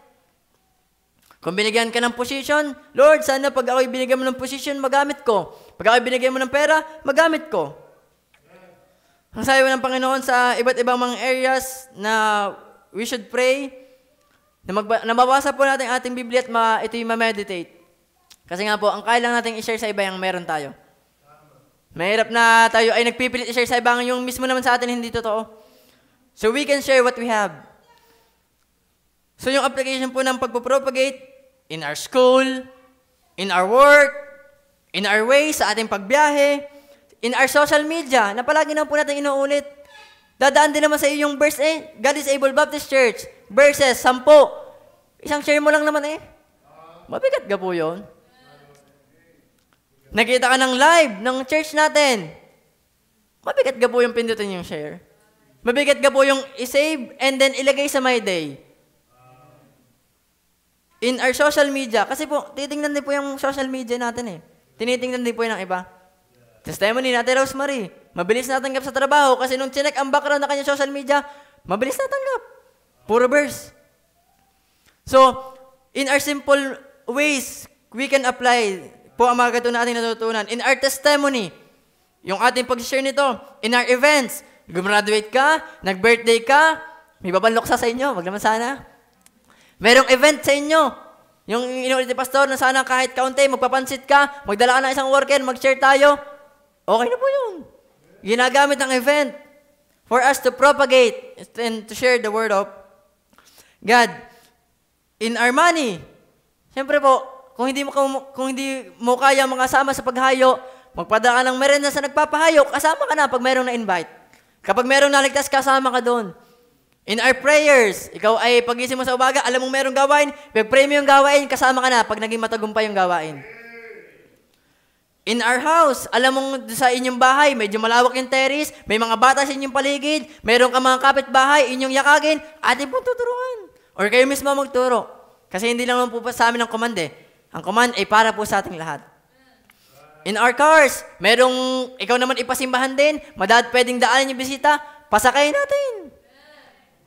[SPEAKER 1] Kung binigyan ka ng position, Lord, sana pag ako'y binigyan mo ng position, magamit ko. Pag ako'y binigyan mo ng pera, magamit ko. Ang sayo ng Panginoon sa iba't ibang mga areas na we should pray, na mabasa po natin ating Biblia at ito'y ma-meditate. Kasi nga po, ang kaya lang natin i-share sa iba yung meron tayo. Mahirap na tayo ay nagpipilit i-share sa ibang yung mismo naman sa atin hindi totoo. So we can share what we have. So yung application po ng pagpropagate in our school, in our work, in our way, sa ating pagbiyahe, in our social media, na palagi naman po natin inuulit. Dadaan din naman sa iyo yung verse God is Able Baptist Church, verses, 10. Isang share mo lang naman Mabigat ka po yun. Nakita ka ng live ng church natin. Mabigat ka po yung pindutin yung share. Mabigat ka po yung i-save and then ilagay sa my day. In our social media, kasi po, titingnan din po yung social media natin eh. Tinitingnan din po yung iba. Testimony natin, Rosemary. Mabilis natanggap sa trabaho kasi nung chinek ang background na kanya social media, mabilis natanggap. Puro verse. So, in our simple ways, we can apply po ang mga ganito na ating natutunan. In our testimony, yung ating pag-share nito, in our events, gumraduate ka, nag-birthday ka, may babanlok sa inyo, wag naman sana. Merong event sa inyo, yung inuulit ni Pastor na sana kahit kaunti, magpapansit ka, magdala ka ng isang worker, mag-share tayo, okay na po yun. Ginagamit ng event for us to propagate and to share the word of God. In our money, siyempre po, kung hindi mo kaya makasama sa paghayo, magpadala ka ng merenda sa nagpapahayo, kasama ka na pag mayroong na-invite. Kapag mayroong naligtas, kasama ka doon. In our prayers, ikaw ay pagising mo sa umaga, alam mong merong gawain, pag-pray mo yung gawain, kasama ka na pag naging matagumpay yung gawain. In our house, alam mong sa inyong bahay, medyo malawak yung terrace, may mga bata sa inyong paligid, mayroong ka mga kapitbahay, inyong yakagin, atin pong tuturuan. Or kayo mismo magturo. Kasi hindi lang naman po sa amin ang command eh. Ang command ay para po sa ating lahat. In our cars, merong ikaw naman ipasimbahan din, pwedeng daanan yung bisita, pasakayin natin.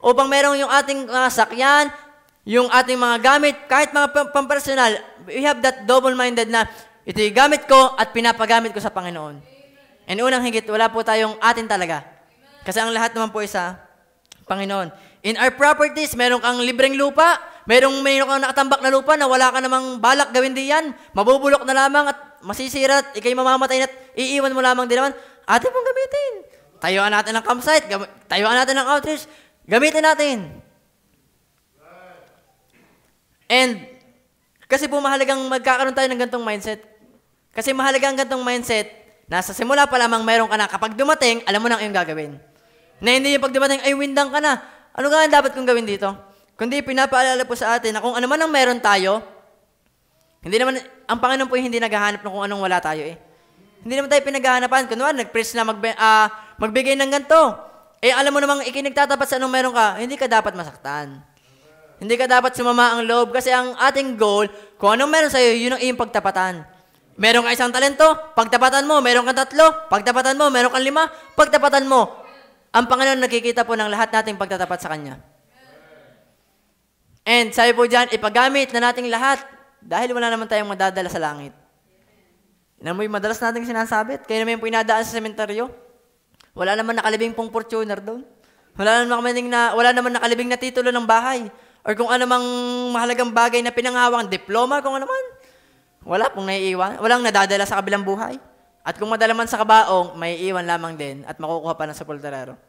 [SPEAKER 1] Upang merong yung ating sakyan, yung ating mga gamit, kahit mga pampersonal, we have that double-minded na ito'y gamit ko at pinapagamit ko sa Panginoon. And unang higit, wala po tayong atin talaga. Kasi ang lahat naman po ay sa Panginoon. In our properties, meron kang libreng lupa, meron kang nakatambak na lupa na wala ka namang balak gawin diyan, mabubulok na lamang at masisira at ikay mamamatay at iiwan mo lamang din naman, atin pong gamitin. Tayuan natin ng campsite, tayuan natin ng outreach, gamitin natin. And, kasi po mahalagang magkakaroon tayo ng gantong mindset. Kasi mahalaga ang gantong mindset, nasa simula pa lamang mayroon ka na, kapag dumating, alam mo na ang iyong gagawin. Na hindi yung pag dumating, ay windang ka na. Ano nga dapat kong gawin dito? Kundi pinapaalala po sa atin na kung ano man ang meron tayo, hindi naman, ang Panginoon po hindi naghahanap ng kung anong wala tayo eh. Hindi naman tayo pinaghahanapan. Kunwari, nag-preach na magbigay ng ganito. Eh, alam mo namang ikinagtatapat sa anong meron ka, hindi ka dapat masaktan. Hindi ka dapat sumama ang loob kasi ang ating goal, kung anong meron sa'yo, yun ang iyong pagtapatan. Meron ka isang talento, pagtapatan mo, meron kang 3, pagtapatan mo, meron kang 5, pagtapatan mo. Ang Panginoon nakikita po ng lahat nating pagtatapat sa Kanya. And sabi po dyan, ipagamit na nating lahat dahil wala naman tayong madadala sa langit. Yan mo yung madalas nating sinasabit. Kaya naman yung pinadaan sa sementeryo. Wala naman nakalibing pong Fortuner doon. Wala naman nakalibing na titulo ng bahay. Or kung ano mang mahalagang bagay na pinanghawang, diploma, kung ano man. Wala pong naiiwan. Walang nadadala sa kabilang buhay. At kung madala man sa kabaong, may iwan lamang din at makukuha pa ng sepulturero.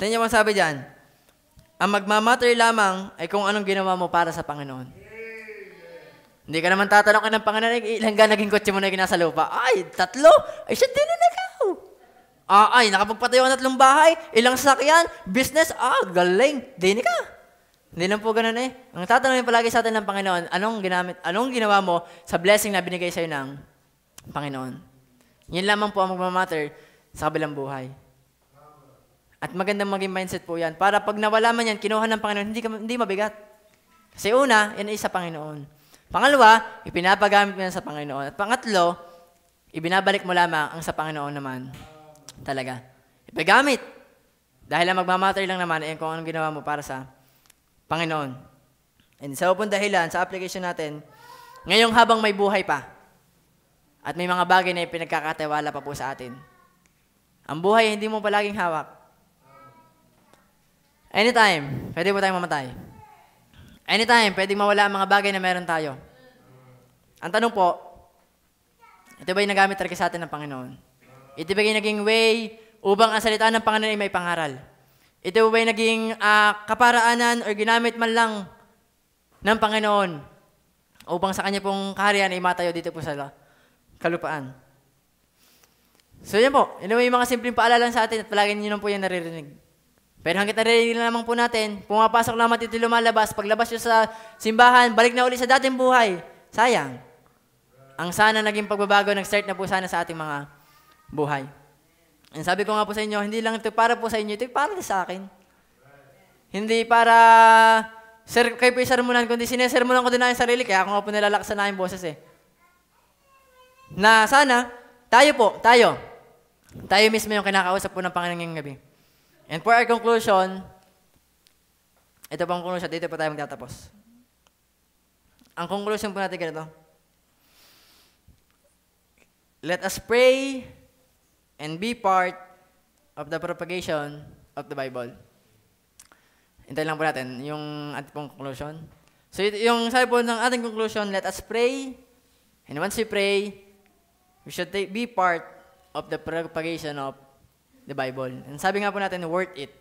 [SPEAKER 1] Tingnan niyo ang sabi dyan. Ang magmamatter lamang ay kung anong ginawa mo para sa Panginoon. Hindi ka naman tatanong ng Panginoon, ilang naging kotse mo na ginasa lupa? Ay, 3? Ay, siya din na nakaw. Ay, nakapagpatayo ng 3 bahay, ilang sasakyan, business, galing. Dini ka. Hindi lang po ganun eh. Ang tatanungin palagi sa atin ng Panginoon, anong ginawa mo sa blessing na binigay sa'yo ng Panginoon? Yan lamang po ang magmamatter sa kabilang buhay. At magandang maging mindset po yan. Para pag nawala man yan, kinuha ng Panginoon, hindi mabigat. Kasi una, yan ay sa Panginoon. Pangalawa, ipinapagamit mo yan sa Panginoon. At pangatlo, ibinabalik mo lamang ang sa Panginoon naman. Talaga. Ipagamit. Dahil ang magmamatter lang naman ay kung anong ginawa mo para sa Panginoon. And sa upong dahilan, sa application natin, ngayong habang may buhay pa, at may mga bagay na pinagkakatiwala pa po sa atin. Ang buhay, hindi mo palaging hawak. Anytime, pwede po tayong mamatay. Anytime, pwedeng mawala ang mga bagay na meron tayo. Ang tanong po, ito ba'y nagamit talaga sa atin ng Panginoon? Ito ba'y naging way upang ang salita ng Panginoon ay may pangaral? Ito ba'y naging kaparaanan o ginamit man lang ng Panginoon upang sa Kanya pong kaharian ay matayo dito po sa kalupaan? So yan po, yun yung mga simpleng paalala sa atin at palagi nyo po yan naririnig. Pero hanggang naririnig naman po natin, pumapasok naman ito lumalabas, paglabas nyo sa simbahan, balik na uli sa dating buhay. Sayang. Ang sana naging pagbabago, nag-start na po sana sa ating mga buhay. And sabi ko nga po sa inyo, hindi lang ito para po sa inyo, ito para sa akin. Hindi para Sir, kayo po isermonan, kundi sinesermonan ko din na yung sarili, kaya ako nga po nilalaksan na yung boses eh. Na sana, tayo mismo yung kinakausap po ng Panginoon ngayong gabi. And for our conclusion, ito po ang conclusion, dito po tayo magtatapos. Ang conclusion po natin ganito. Let us pray and be part of the propagation of the Bible. Hintayin lang po natin yung ating pong conclusion. So yung sabi po ng ating conclusion, let us pray, and once we pray, we should be part of the propagation of the Bible. And sabi nga po natin, worth it.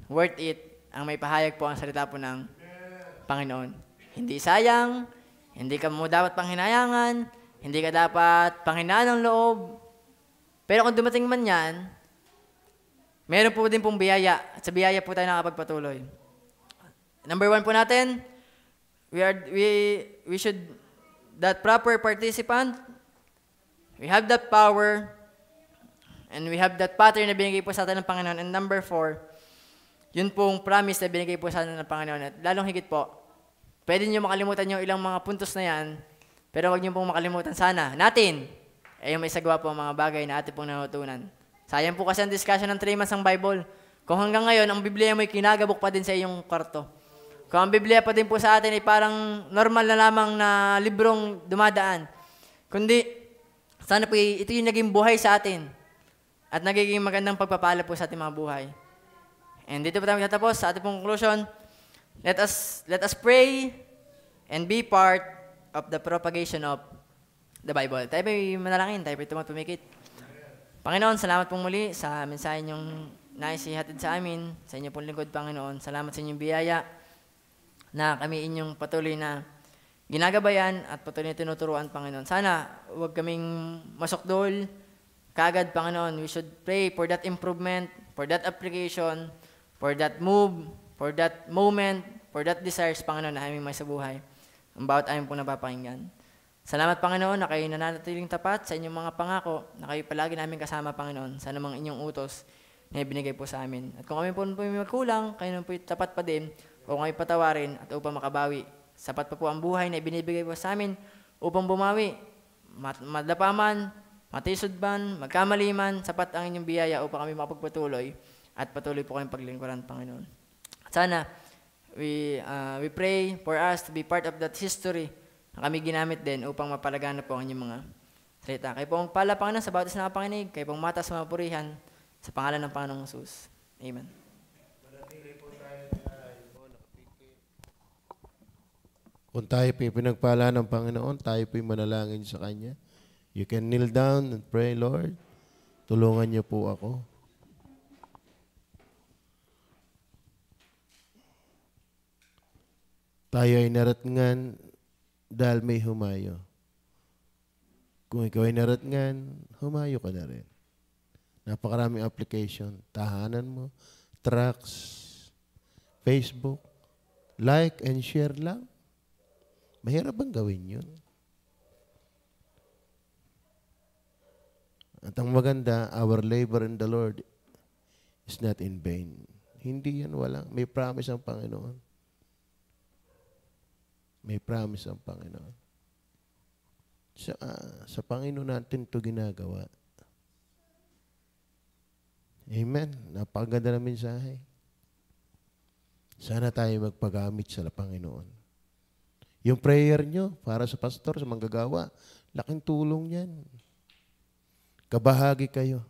[SPEAKER 1] Worth it ang may pahayag po ang salita po ng Panginoon. Hindi sayang, hindi ka mo dapat panghinayangan, hindi ka dapat panghinaan ng loob. Pero kung dumating man yan, meron po din pong biyaya. At sa biyaya po tayo nakapagpatuloy. Number 1 po natin, we should, that proper participant, we have that power, and we have that pattern na binigay po sa atin ng Panginoon. And number 4, yun pong promise na binigay po sa atin ng Panginoon. At lalong higit po, pwede nyo makalimutan yung ilang mga puntos na yan, pero wag nyo pong makalimutan sana natin ay may sagwa po ang mga bagay na atin pong natutunan. Sayang po kasi ang discussion ng 3 months ng Bible. Kung hanggang ngayon, ang Biblia mo ay kinagabok pa din sa iyong kwarto. Kung ang Biblia pa din po sa atin ay parang normal na lamang na librong dumadaan. Kundi, sana po ito yung naging buhay sa atin. At nagiging magandang pagpapala po sa ating mga buhay. And dito po tayo magtatapos sa ating pong conclusion. Let us pray and be part of the propagation of the Bible. Tayo po'y manalangin, tayo po'y tumipikit. Panginoon, salamat pong muli sa mensahe niyong naisihatid sa amin, sa inyong pong lingkod, Panginoon. Salamat sa inyong biyaya na kami inyong patuloy na ginagabayan at patuloy na tinuturuan, Panginoon. Sana huwag kaming masukdol kaagad, Panginoon. We should pray for that improvement, for that application, for that move, for that moment, for that desires, Panginoon, na aming may sa buhay. Ang bawat aming pong napapakinggan. Salamat, Panginoon, na kayo nananatiling tapat sa inyong mga pangako, na kayo palagi namin kasama, Panginoon, sa namang inyong utos na ibinigay po sa amin. At kung kami po may magkulang, kayo po tapat pa din, o kami patawarin at upang makabawi. Sapat pa po ang buhay na ibinibigay po sa amin upang bumawi. Madlapaman, matisod man, magkamali man, sapat ang inyong biyaya upang kami makapagpatuloy at patuloy po kayong paglingkuran, Panginoon. Sana, we pray for us to be part of that history na kami ginamit din upang mapalagana po ang inyong mga salita. Kayo pong pala, Panginoon, sa bawat isa na kapanginig, kayo pong mata sa mapurihan, sa pangalan ng Panginoong Jesus. Amen.
[SPEAKER 2] Kung tayo po'y pinagpala ng Panginoon, tayo po'y manalangin sa Kanya. You can kneel down and pray, Lord. Tulungan niyo po ako. Tayo ay naratngan dahil may humayo. Kung ikaw ay naratngan, humayo ka na rin. Napakaraming application. Tahanan mo, tracks, Facebook, like and share lang. Mahirap bang gawin yun? At ang maganda, our labor in the Lord is not in vain. Hindi yan walang. May promise ang Panginoon. May promise ang Panginoon. Sa Panginoon natin ito ginagawa. Amen. Napakaganda na mensahe. Sana tayo magpagamit sa Panginoon. Yung prayer nyo para sa pastor, sa manggagawa, laking tulong yan. Kabahagi kayo.